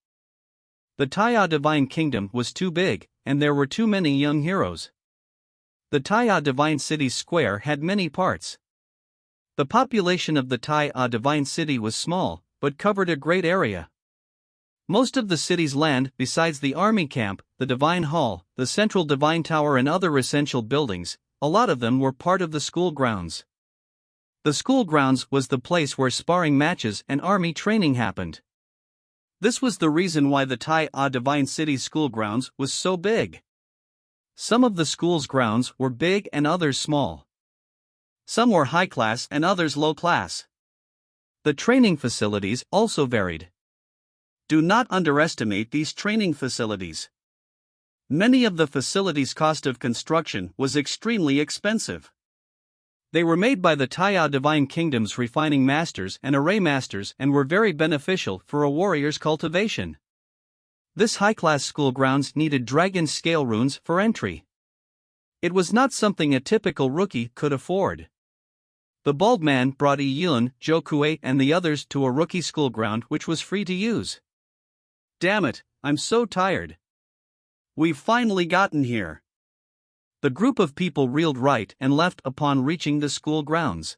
The Tai A Divine Kingdom was too big, and there were too many young heroes. The Tai A Divine City's square had many parts. The population of the Tai A Divine City was small, but covered a great area. Most of the city's land, besides the army camp, the Divine Hall, the Central Divine Tower and other essential buildings, a lot of them were part of the school grounds. The school grounds was the place where sparring matches and army training happened. This was the reason why the Tai A Divine City's school grounds was so big. Some of the school's grounds were big and others small. Some were high class and others low class. The training facilities also varied. Do not underestimate these training facilities. Many of the facilities' cost of construction was extremely expensive. They were made by the Tai A Divine Kingdom's refining masters and array masters and were very beneficial for a warrior's cultivation. This high-class school grounds needed dragon scale runes for entry. It was not something a typical rookie could afford. The bald man brought Yi Yun, Zhou Kuei and the others to a rookie school ground which was free to use. Damn it, I'm so tired. We've finally gotten here. The group of people reeled right and left upon reaching the school grounds.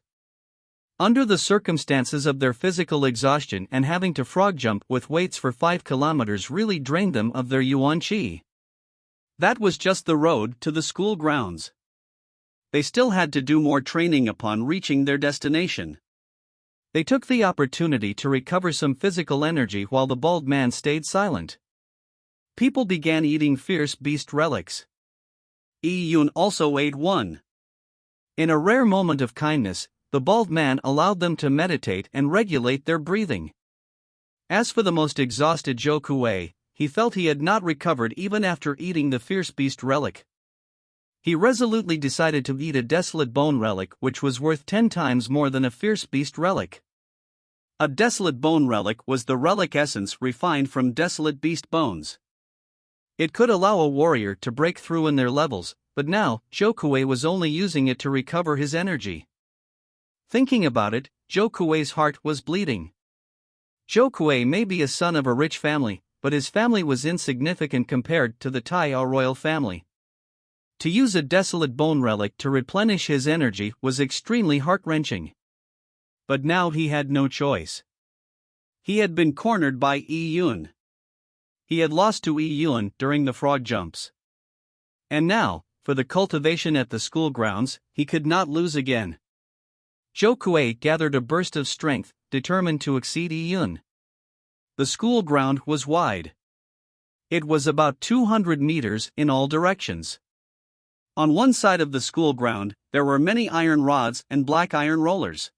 Under the circumstances of their physical exhaustion and having to frog jump with weights for 5 kilometers really drained them of their yuan qi. That was just the road to the school grounds. They still had to do more training upon reaching their destination. They took the opportunity to recover some physical energy while the bald man stayed silent. People began eating fierce beast relics. Yi Yun also ate one. In a rare moment of kindness, the bald man allowed them to meditate and regulate their breathing. As for the most exhausted Zhou Kuei, he felt he had not recovered even after eating the fierce beast relic. He resolutely decided to eat a desolate bone relic which was worth 10 times more than a fierce beast relic. A desolate bone relic was the relic essence refined from desolate beast bones. It could allow a warrior to break through in their levels, but now, Zhou Kuei was only using it to recover his energy. Thinking about it, Zhou Kuei's heart was bleeding. Zhou Kuei may be a son of a rich family, but his family was insignificant compared to the Tai A royal family. To use a desolate bone relic to replenish his energy was extremely heart-wrenching. But now he had no choice. He had been cornered by Yi Yun. He had lost to Yi Yun during the frog jumps. And now, for the cultivation at the school grounds, he could not lose again. Zhou Kuei gathered a burst of strength, determined to exceed Yi Yun. The school ground was wide. It was about 200 meters in all directions. On one side of the school ground, there were many iron rods and black iron rollers.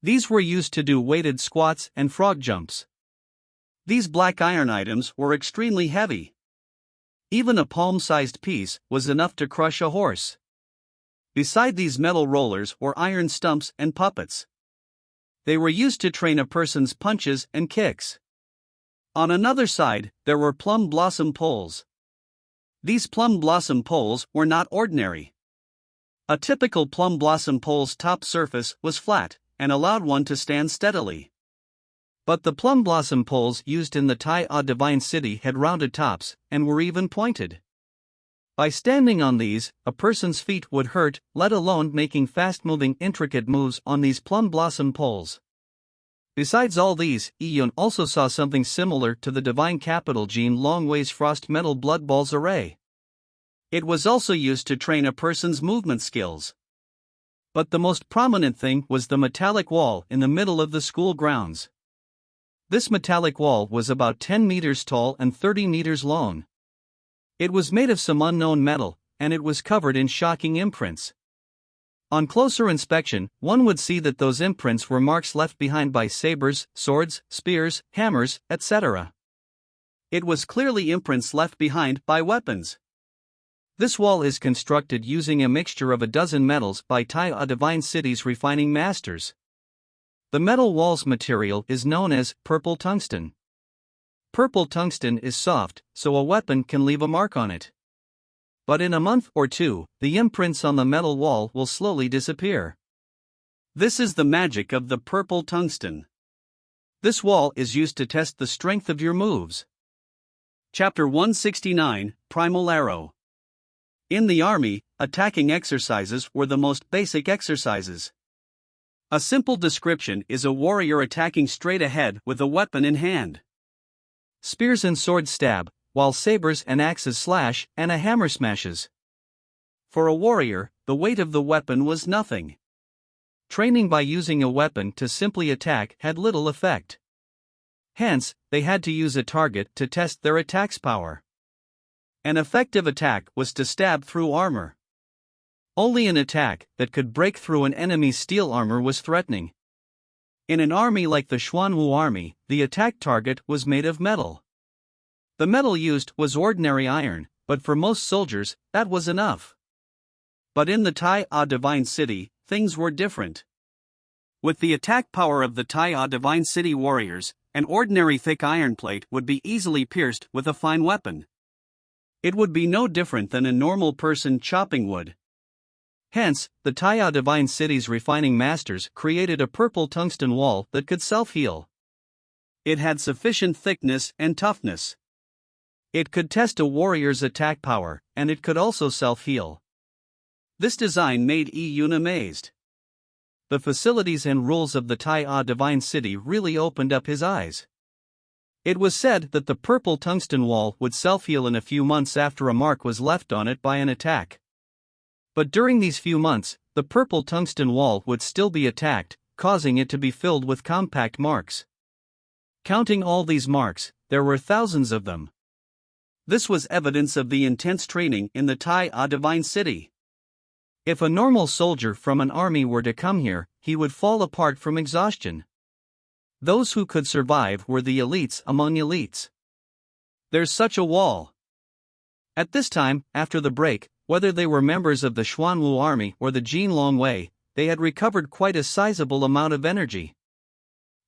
These were used to do weighted squats and frog jumps. These black iron items were extremely heavy. Even a palm-sized piece was enough to crush a horse. Beside these metal rollers were iron stumps and puppets. They were used to train a person's punches and kicks. On another side, there were plum blossom poles. These plum blossom poles were not ordinary. A typical plum blossom pole's top surface was flat and allowed one to stand steadily. But the plum blossom poles used in the Tai A Divine City had rounded tops and were even pointed. By standing on these, a person's feet would hurt, let alone making fast-moving intricate moves on these plum blossom poles. Besides all these, Iyun also saw something similar to the Divine Capital Jean Longwei's Frost Metal Blood Balls array. It was also used to train a person's movement skills. But the most prominent thing was the metallic wall in the middle of the school grounds. This metallic wall was about 10 meters tall and 30 meters long. It was made of some unknown metal, and it was covered in shocking imprints. On closer inspection, one would see that those imprints were marks left behind by sabers, swords, spears, hammers, etc. It was clearly imprints left behind by weapons. This wall is constructed using a mixture of a dozen metals by Tai A Divine City's refining masters. The metal wall's material is known as purple tungsten. Purple tungsten is soft, so a weapon can leave a mark on it. But in a month or two, the imprints on the metal wall will slowly disappear. This is the magic of the purple tungsten. This wall is used to test the strength of your moves. Chapter 169, Primal Arrow. In the army, attacking exercises were the most basic exercises. A simple description is a warrior attacking straight ahead with a weapon in hand. Spears and swords stab, while sabers and axes slash, and a hammer smashes. For a warrior, the weight of the weapon was nothing. Training by using a weapon to simply attack had little effect. Hence, they had to use a target to test their attack's power. An effective attack was to stab through armor. Only an attack that could break through an enemy's steel armor was threatening. In an army like the Xuanwu army, the attack target was made of metal. The metal used was ordinary iron, but for most soldiers, that was enough. But in the Tai A Divine City, things were different. With the attack power of the Tai A Divine City warriors, an ordinary thick iron plate would be easily pierced with a fine weapon. It would be no different than a normal person chopping wood. Hence, the Tai A Divine City's refining masters created a purple tungsten wall that could self-heal. It had sufficient thickness and toughness. It could test a warrior's attack power, and it could also self-heal. This design made Iyun amazed. The facilities and rules of the Tai A Divine City really opened up his eyes. It was said that the purple tungsten wall would self-heal in a few months after a mark was left on it by an attack. But during these few months, the purple tungsten wall would still be attacked, causing it to be filled with compact marks. Counting all these marks, there were thousands of them. This was evidence of the intense training in the Tai A Divine City. If a normal soldier from an army were to come here, he would fall apart from exhaustion. Those who could survive were the elites among elites. There's such a wall. At this time, after the break, whether they were members of the Xuanwu army or the Jean Longwei, they had recovered quite a sizable amount of energy.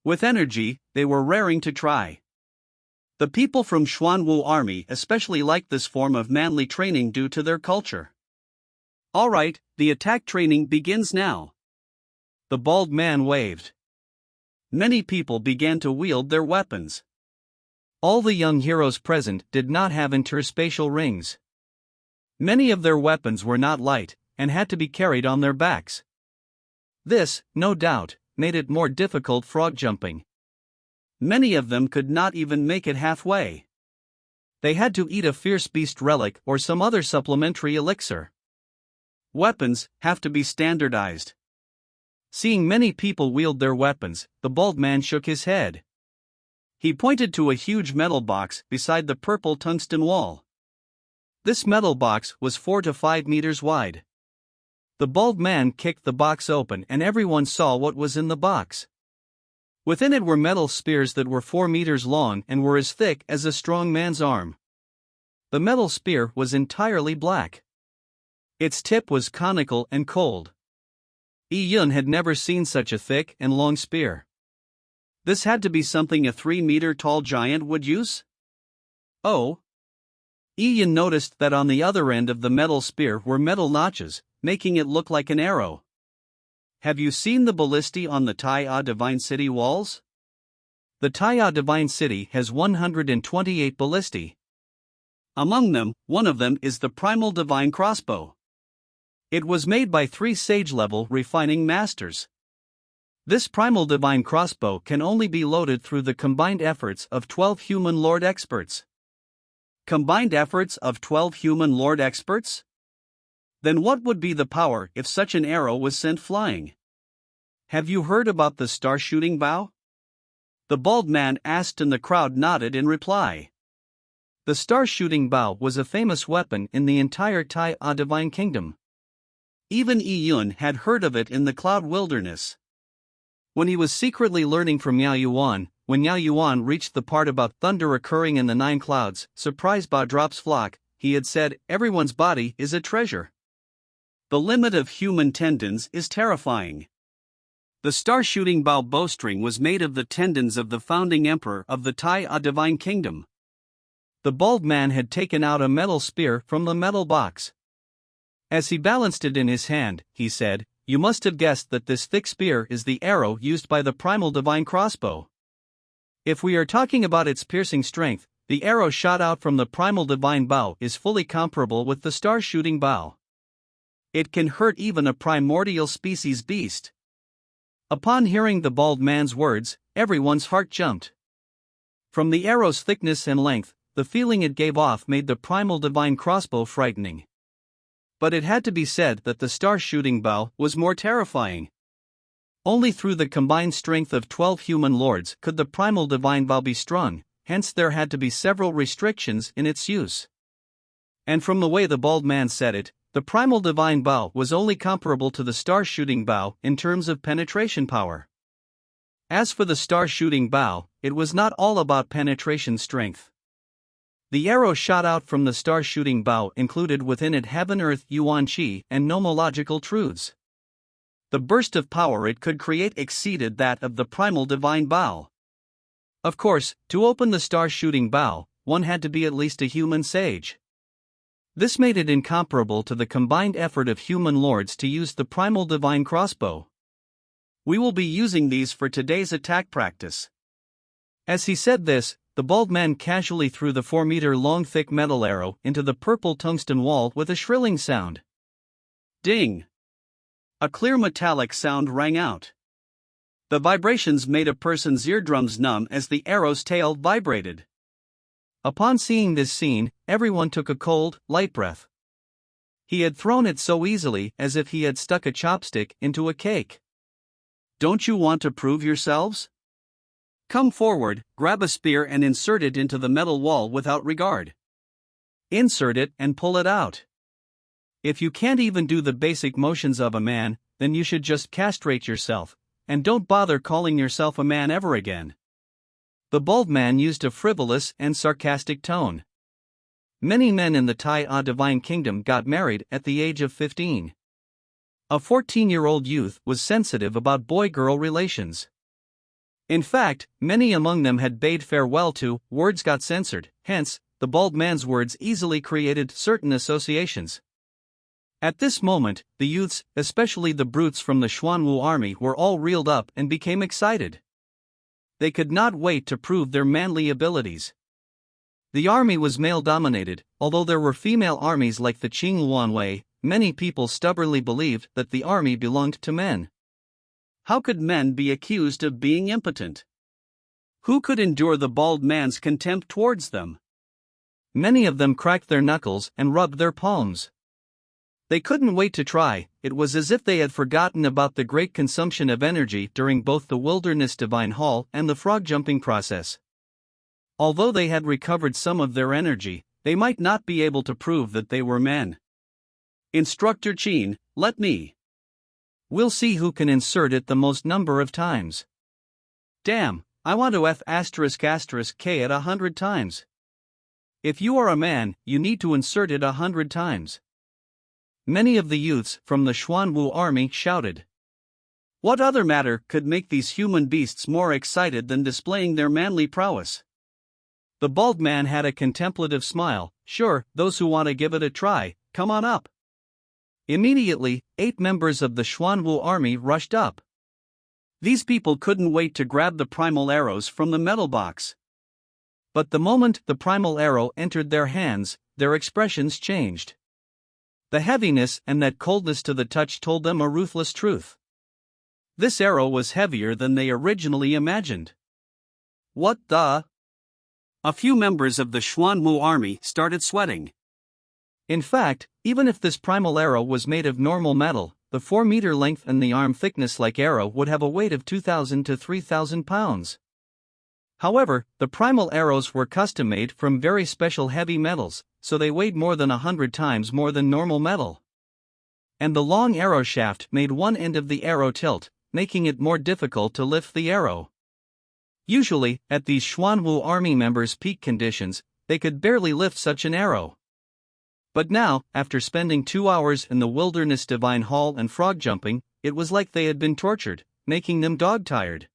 With energy, they were raring to try. The people from Xuanwu army especially liked this form of manly training due to their culture. Alright, the attack training begins now. The bald man waved. Many people began to wield their weapons. All the young heroes present did not have interspatial rings. Many of their weapons were not light, and had to be carried on their backs. This, no doubt, made it more difficult frog jumping. Many of them could not even make it halfway. They had to eat a fierce beast relic or some other supplementary elixir. Weapons have to be standardized. Seeing many people wield their weapons, the bald man shook his head. He pointed to a huge metal box beside the purple tungsten wall. This metal box was 4 to 5 meters wide. The bald man kicked the box open and everyone saw what was in the box. Within it were metal spears that were 4 meters long and were as thick as a strong man's arm. The metal spear was entirely black. Its tip was conical and cold. Iyun had never seen such a thick and long spear. This had to be something a 3-meter-tall giant would use? Oh. Ian noticed that on the other end of the metal spear were metal notches, making it look like an arrow. Have you seen the ballistae on the Tai Divine City walls? The Tai Divine City has 128 ballistae. Among them, one of them is the Primal Divine Crossbow. It was made by 3 Sage-level refining masters. This Primal Divine Crossbow can only be loaded through the combined efforts of 12 Human Lord experts. Combined efforts of 12 Human Lord experts? Then what would be the power if such an arrow was sent flying? Have you heard about the star-shooting bow? The bald man asked and the crowd nodded in reply. The star-shooting bow was a famous weapon in the entire Tai Divine Kingdom. Even Yun had heard of it in the Cloud Wilderness. When he was secretly learning from Yao Yuan, when Yao Yuan reached the part about thunder occurring in the 9 clouds, surprised by Drop's flock, he had said, "Everyone's body is a treasure. The limit of human tendons is terrifying." The star-shooting bow bowstring was made of the tendons of the founding emperor of the Tai Divine Kingdom. The bald man had taken out a metal spear from the metal box. As he balanced it in his hand, he said, "You must have guessed that this thick spear is the arrow used by the Primal Divine Crossbow. If we are talking about its piercing strength, the arrow shot out from the Primal Divine Bow is fully comparable with the star-shooting bow. It can hurt even a primordial species beast." Upon hearing the bald man's words, everyone's heart jumped. From the arrow's thickness and length, the feeling it gave off made the Primal Divine Crossbow frightening. But it had to be said that the star-shooting bow was more terrifying. Only through the combined strength of 12 human lords could the Primal Divine Bow be strung, hence there had to be several restrictions in its use. And from the way the bald man said it, the Primal Divine Bow was only comparable to the star-shooting bow in terms of penetration power. As for the star-shooting bow, it was not all about penetration strength. The arrow shot out from the star-shooting bow included within it heaven-earth yuan qi and nomological truths. The burst of power it could create exceeded that of the Primal Divine Bow. Of course, to open the star-shooting bow, one had to be at least a human sage. This made it incomparable to the combined effort of human lords to use the Primal Divine Crossbow. We will be using these for today's attack practice. As he said this, the bald man casually threw the 4-meter-long thick metal arrow into the purple tungsten wall with a shrilling sound. Ding! A clear metallic sound rang out. The vibrations made a person's eardrums numb as the arrow's tail vibrated. Upon seeing this scene, everyone took a cold, light breath. He had thrown it so easily as if he had stuck a chopstick into a cake. Don't you want to prove yourselves? Come forward, grab a spear and insert it into the metal wall without regard. Insert it and pull it out. If you can't even do the basic motions of a man, then you should just castrate yourself, and don't bother calling yourself a man ever again. The bald man used a frivolous and sarcastic tone. Many men in the Tai Divine Kingdom got married at the age of 15. A 14-year-old youth was sensitive about boy-girl relations. In fact, many among them had bade farewell to, words got censored, hence, the bald man's words easily created certain associations. At this moment, the youths, especially the brutes from the Xuanwu army, were all reeled up and became excited. They could not wait to prove their manly abilities. The army was male-dominated, although there were female armies like the Qingluanwei. Many people stubbornly believed that the army belonged to men. How could men be accused of being impotent? Who could endure the bald man's contempt towards them? Many of them cracked their knuckles and rubbed their palms. They couldn't wait to try. It was as if they had forgotten about the great consumption of energy during both the Wilderness Divine Hall and the frog jumping process. Although they had recovered some of their energy, they might not be able to prove that they were men. Instructor Qin, let me. We'll see who can insert it the most number of times. Damn, I want to F***K it 100 times. If you are a man, you need to insert it 100 times. Many of the youths from the Xuanwu army shouted. What other matter could make these human beasts more excited than displaying their manly prowess? The bald man had a contemplative smile. Sure, those who want to give it a try, come on up. Immediately, 8 members of the Xuanwu army rushed up. These people couldn't wait to grab the primal arrows from the metal box. But the moment the primal arrow entered their hands, their expressions changed. The heaviness and that coldness to the touch told them a ruthless truth. This arrow was heavier than they originally imagined. What the? A few members of the Xuanwu army started sweating. In fact, even if this primal arrow was made of normal metal, the 4-meter length and the arm thickness like arrow would have a weight of 2,000 to 3,000 pounds. However, the primal arrows were custom-made from very special heavy metals, so they weighed more than 100 times more than normal metal. And the long arrow shaft made one end of the arrow tilt, making it more difficult to lift the arrow. Usually, at these Xuanwu army members' peak conditions, they could barely lift such an arrow. But now, after spending 2 hours in the Wilderness Divine Hall and frog jumping, it was like they had been tortured, making them dog-tired.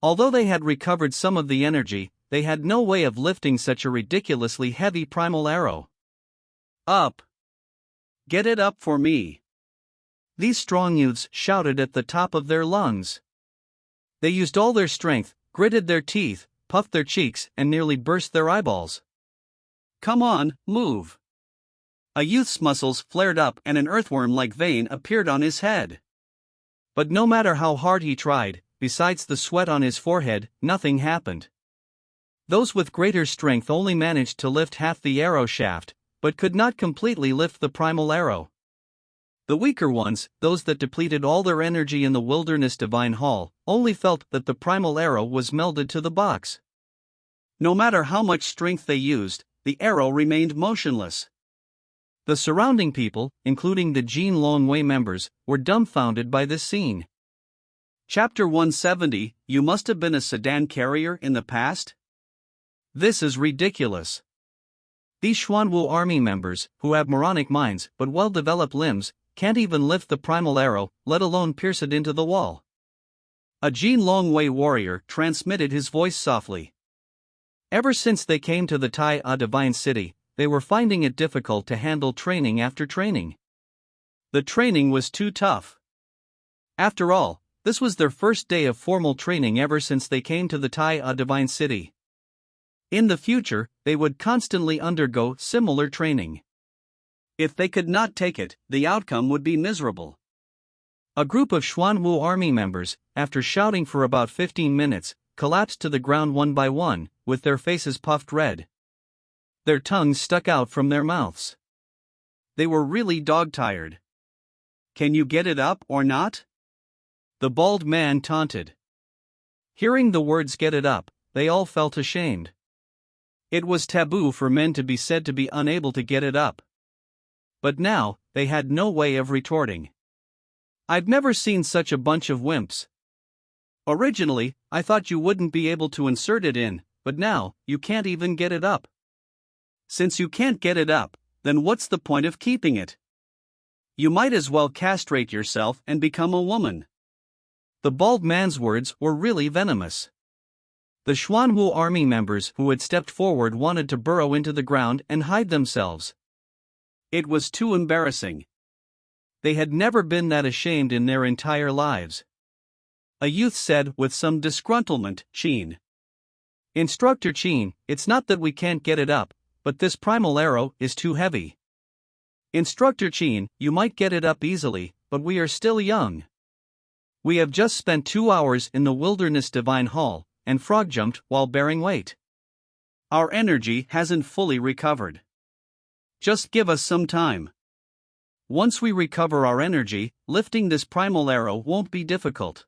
Although they had recovered some of the energy, they had no way of lifting such a ridiculously heavy primal arrow. Up! Get it up for me! These strong youths shouted at the top of their lungs. They used all their strength, gritted their teeth, puffed their cheeks, and nearly burst their eyeballs. Come on, move! A youth's muscles flared up and an earthworm-like vein appeared on his head. But no matter how hard he tried, besides the sweat on his forehead, nothing happened. Those with greater strength only managed to lift half the arrow shaft, but could not completely lift the primal arrow. The weaker ones, those that depleted all their energy in the Wilderness Divine Hall, only felt that the primal arrow was melded to the box. No matter how much strength they used, the arrow remained motionless. The surrounding people, including the Jin Longwei members, were dumbfounded by this scene. Chapter 170, You must have been a sedan carrier in the past? This is ridiculous. These Xuanwu army members, who have moronic minds but well-developed limbs, can't even lift the primal arrow, let alone pierce it into the wall. A Jin Longwei warrior transmitted his voice softly. Ever since they came to the Tai A Divine City, they were finding it difficult to handle training after training. The training was too tough. After all, this was their first day of formal training ever since they came to the Tai A Divine City. In the future, they would constantly undergo similar training. If they could not take it, the outcome would be miserable. A group of Xuanwu army members, after shouting for about 15 minutes, collapsed to the ground one by one, with their faces puffed red. Their tongues stuck out from their mouths. They were really dog-tired. Can you get it up or not? The bald man taunted. Hearing the words "get it up," they all felt ashamed. It was taboo for men to be said to be unable to get it up. But now, they had no way of retorting. I've never seen such a bunch of wimps. Originally, I thought you wouldn't be able to insert it in, but now, you can't even get it up. Since you can't get it up, then what's the point of keeping it? You might as well castrate yourself and become a woman. The bald man's words were really venomous. The Xuanwu army members who had stepped forward wanted to burrow into the ground and hide themselves. It was too embarrassing. They had never been that ashamed in their entire lives. A youth said with some disgruntlement, Qin. Instructor Qin, it's not that we can't get it up, but this primal arrow is too heavy. Instructor Qin, you might get it up easily, but we are still young. We have just spent 2 hours in the Wilderness Divine Hall, and frog jumped while bearing weight. Our energy hasn't fully recovered. Just give us some time. Once we recover our energy, lifting this primal arrow won't be difficult.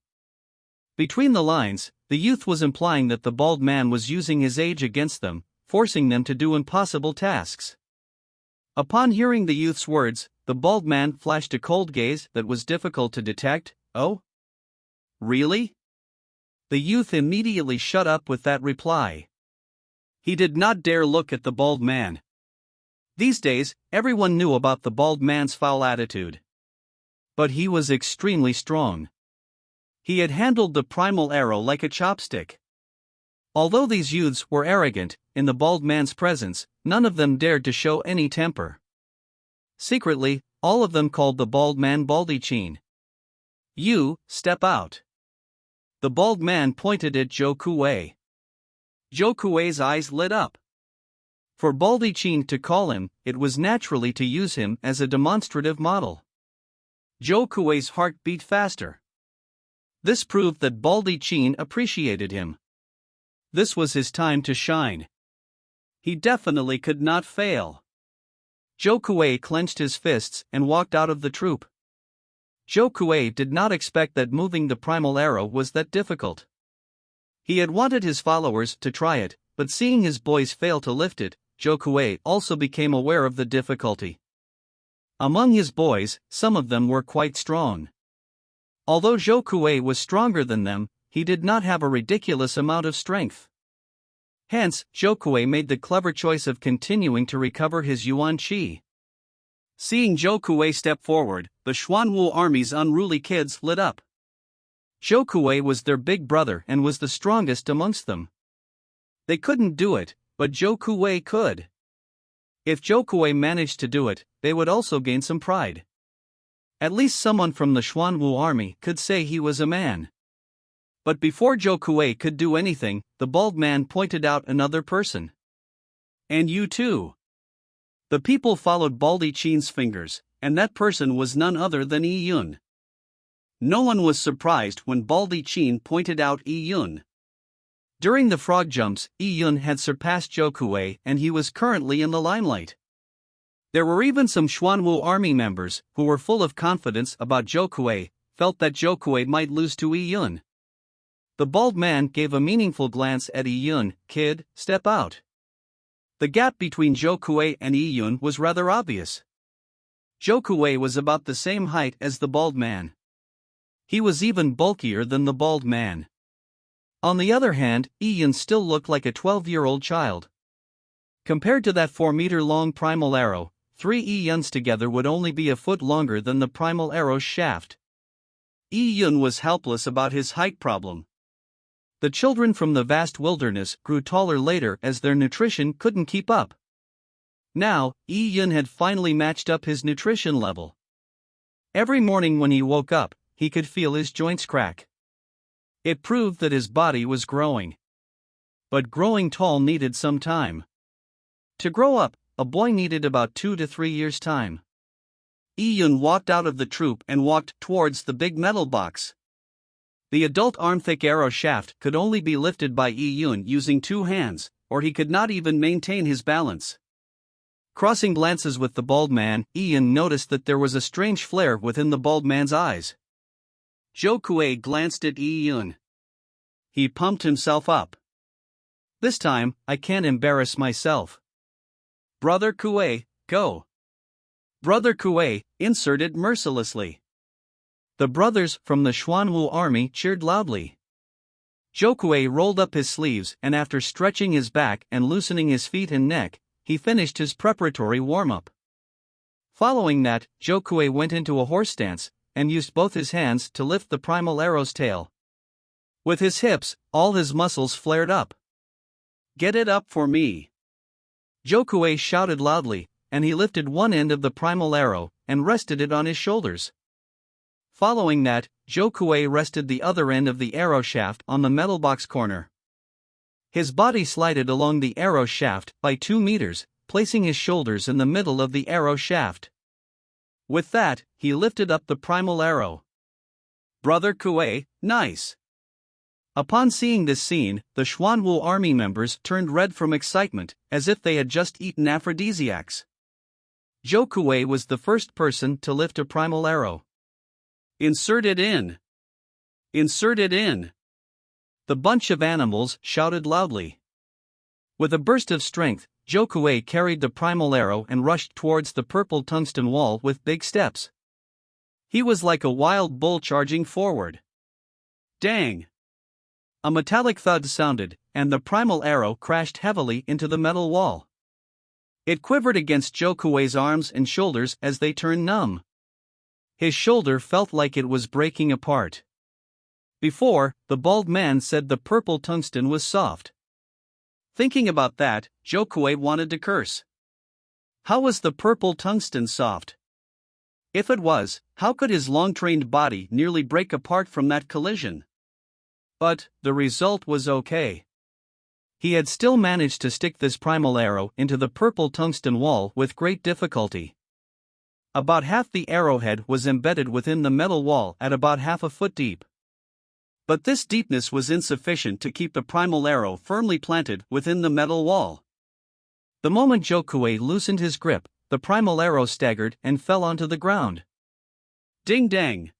Between the lines, the youth was implying that the bald man was using his age against them, forcing them to do impossible tasks. Upon hearing the youth's words, the bald man flashed a cold gaze that was difficult to detect. Oh? Really? The youth immediately shut up with that reply. He did not dare look at the bald man. These days, everyone knew about the bald man's foul attitude. But he was extremely strong. He had handled the primal arrow like a chopstick. Although these youths were arrogant, in the bald man's presence, none of them dared to show any temper. Secretly, all of them called the bald man Baldachin. "You, step out." The bald man pointed at Zhou Kuei. Zhou Kuei's eyes lit up. For Baldachin to call him, it was naturally to use him as a demonstrative model. Zhou Kuei's heart beat faster. This proved that Baldachin appreciated him. This was his time to shine. He definitely could not fail. Zhou Kuei clenched his fists and walked out of the troop. Zhou Kuei did not expect that moving the primal arrow was that difficult. He had wanted his followers to try it, but seeing his boys fail to lift it, Zhou Kuei also became aware of the difficulty. Among his boys, some of them were quite strong. Although Zhou Kuei was stronger than them, he did not have a ridiculous amount of strength. Hence, Zhou Kuei made the clever choice of continuing to recover his Yuan Qi. Seeing Zhou Kuei step forward, the Xuanwu army's unruly kids lit up. Zhou Kuei was their big brother and was the strongest amongst them. They couldn't do it, but Zhou Kuei could. If Zhou Kuei managed to do it, they would also gain some pride. At least someone from the Xuanwu army could say he was a man. But before Zhou Kuei could do anything, the bald man pointed out another person. "And you too." The people followed Baldachin's fingers, and that person was none other than Yi Yun. No one was surprised when Baldachin pointed out Yi Yun. During the frog jumps, Yi Yun had surpassed Zhou Kuei and he was currently in the limelight. There were even some Xuanwu army members who were full of confidence about Zhou Kuei, felt that Zhou Kuei might lose to Yi Yun. The bald man gave a meaningful glance at Yi Yun. "Kid, step out." The gap between Zhou Kuei and Yi Yun was rather obvious. Zhou Kuei was about the same height as the bald man. He was even bulkier than the bald man. On the other hand, Yi Yun still looked like a 12-year-old child. Compared to that 4-meter-long primal arrow, 3 Yi Yuns together would only be a foot longer than the primal arrow's shaft. Yi Yun was helpless about his height problem. The children from the vast wilderness grew taller later as their nutrition couldn't keep up. Now, Yi Yun had finally matched up his nutrition level. Every morning when he woke up, he could feel his joints crack. It proved that his body was growing. But growing tall needed some time. To grow up, a boy needed about 2 to 3 years' time. Yi Yun walked out of the troop and walked towards the big metal box. The adult arm-thick arrow shaft could only be lifted by Yi Yun using 2 hands, or he could not even maintain his balance. Crossing glances with the bald man, Yi Yun noticed that there was a strange flare within the bald man's eyes. Zhou Kuei glanced at Yi Yun. He pumped himself up. "This time, I can't embarrass myself. Brother Kuei, go." Brother Kuei inserted mercilessly. The brothers from the Xuanwu army cheered loudly. Zhou Kuei rolled up his sleeves and after stretching his back and loosening his feet and neck, he finished his preparatory warm-up. Following that, Zhou Kuei went into a horse stance and used both his hands to lift the primal arrow's tail. With his hips, all his muscles flared up. "Get it up for me." Zhou Kuei shouted loudly, and he lifted one end of the primal arrow and rested it on his shoulders. Following that, Zhou Kuei rested the other end of the arrow shaft on the metal box corner. His body slided along the arrow shaft by 2 meters, placing his shoulders in the middle of the arrow shaft. With that, he lifted up the primal arrow. "Brother Kuei, nice." Upon seeing this scene, the Xuanwu army members turned red from excitement, as if they had just eaten aphrodisiacs. Zhou Kuei was the first person to lift a primal arrow. "Insert it in! Insert it in!" The bunch of animals shouted loudly. With a burst of strength, Zhou Kuei carried the primal arrow and rushed towards the purple tungsten wall with big steps. He was like a wild bull charging forward. Dang! A metallic thud sounded, and the primal arrow crashed heavily into the metal wall. It quivered against Zhou Kuei's arms and shoulders as they turned numb. His shoulder felt like it was breaking apart. Before, the bald man said the purple tungsten was soft. Thinking about that, Jokuei wanted to curse. How was the purple tungsten soft? If it was, how could his long-trained body nearly break apart from that collision? But the result was okay. He had still managed to stick this primal arrow into the purple tungsten wall with great difficulty. About half the arrowhead was embedded within the metal wall at about half a foot deep. But this deepness was insufficient to keep the primal arrow firmly planted within the metal wall. The moment Jokuei loosened his grip, the primal arrow staggered and fell onto the ground. Ding dang!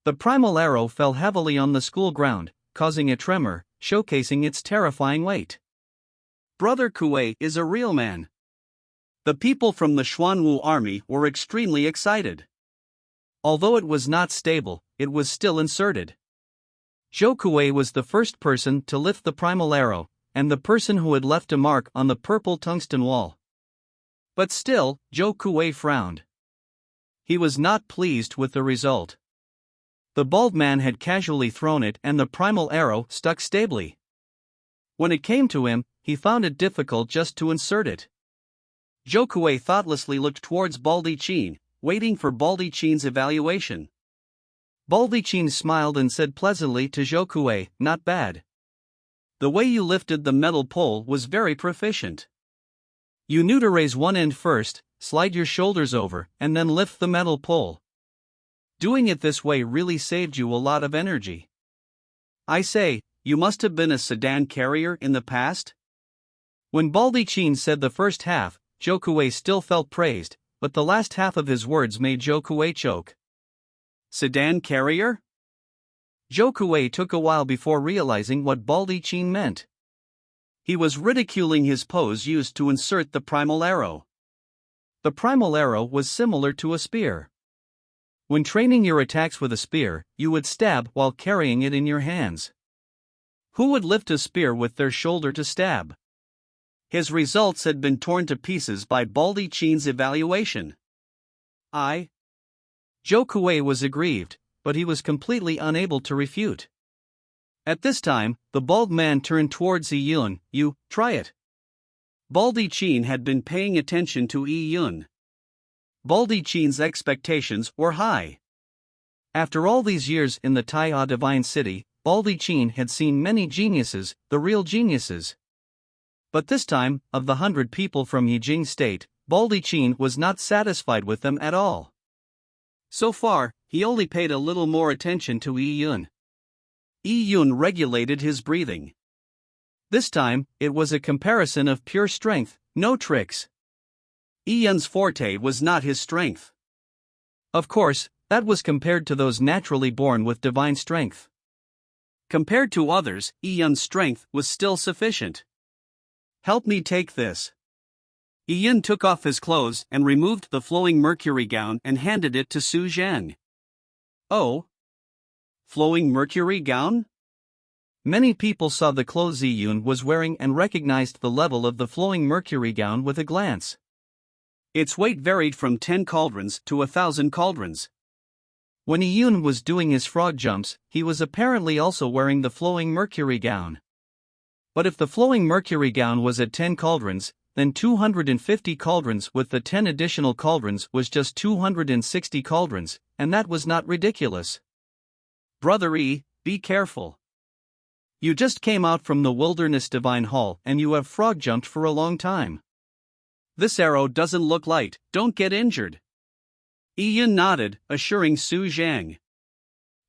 The primal arrow fell heavily on the school ground, causing a tremor, showcasing its terrifying weight. Brother Kuei is a real man. The people from the Xuanwu army were extremely excited. Although it was not stable, it was still inserted. Jokuei was the first person to lift the primal arrow, and the person who had left a mark on the purple tungsten wall. But still, Jokuei frowned. He was not pleased with the result. The bald man had casually thrown it and the primal arrow stuck stably. When it came to him, he found it difficult just to insert it. Jokuei thoughtlessly looked towards Baldy Chin, waiting for Baldy Chin's evaluation. Baldy Chin smiled and said pleasantly to Jokuei, "Not bad. The way you lifted the metal pole was very proficient. You knew to raise one end first, slide your shoulders over, and then lift the metal pole. Doing it this way really saved you a lot of energy. I say, you must have been a sedan carrier in the past?" When Baldy Chin said the first half, Jokuei still felt praised, but the last half of his words made Jokuei choke. Sedan carrier? Jokuei took a while before realizing what Baldy Chin meant. He was ridiculing his pose used to insert the primal arrow. The primal arrow was similar to a spear. When training your attacks with a spear, you would stab while carrying it in your hands. Who would lift a spear with their shoulder to stab? His results had been torn to pieces by Baldy Chin's evaluation. Jokuei was aggrieved, but he was completely unable to refute. At this time, the bald man turned towards Yun. "You, try it." Baldy Chin had been paying attention to Yun. Baldy Chin's expectations were high. After all these years in the Taiya Divine City, Baldy Chin had seen many geniuses, the real geniuses. But this time, of the 100 people from Yijing State, Baldy Chin was not satisfied with them at all. So far, he only paid a little more attention to Yun. Yun regulated his breathing. This time, it was a comparison of pure strength, no tricks. Yun's forte was not his strength. Of course, that was compared to those naturally born with divine strength. Compared to others, Yun's strength was still sufficient. "Help me take this." Yun took off his clothes and removed the flowing mercury gown and handed it to Su Zhang. "Oh? Flowing mercury gown?" Many people saw the clothes Yun was wearing and recognized the level of the flowing mercury gown with a glance. Its weight varied from 10 cauldrons to 1,000 cauldrons. When Yun was doing his frog jumps, he was apparently also wearing the flowing mercury gown. But if the flowing mercury gown was at 10 cauldrons, then 250 cauldrons with the 10 additional cauldrons was just 260 cauldrons, and that was not ridiculous. Brother E, be careful. You just came out from the Wilderness Divine Hall and you have frog jumped for a long time. This arrow doesn't look light, don't get injured. Yun nodded, assuring Su Zhang.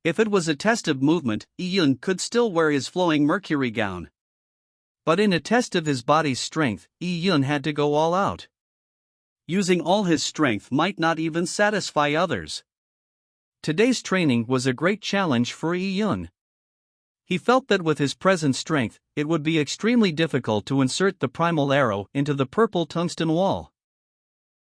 If it was a test of movement, Yun could still wear his flowing mercury gown. But in a test of his body's strength, Yun had to go all out. Using all his strength might not even satisfy others. Today's training was a great challenge for Yun. He felt that with his present strength, it would be extremely difficult to insert the primal arrow into the purple tungsten wall.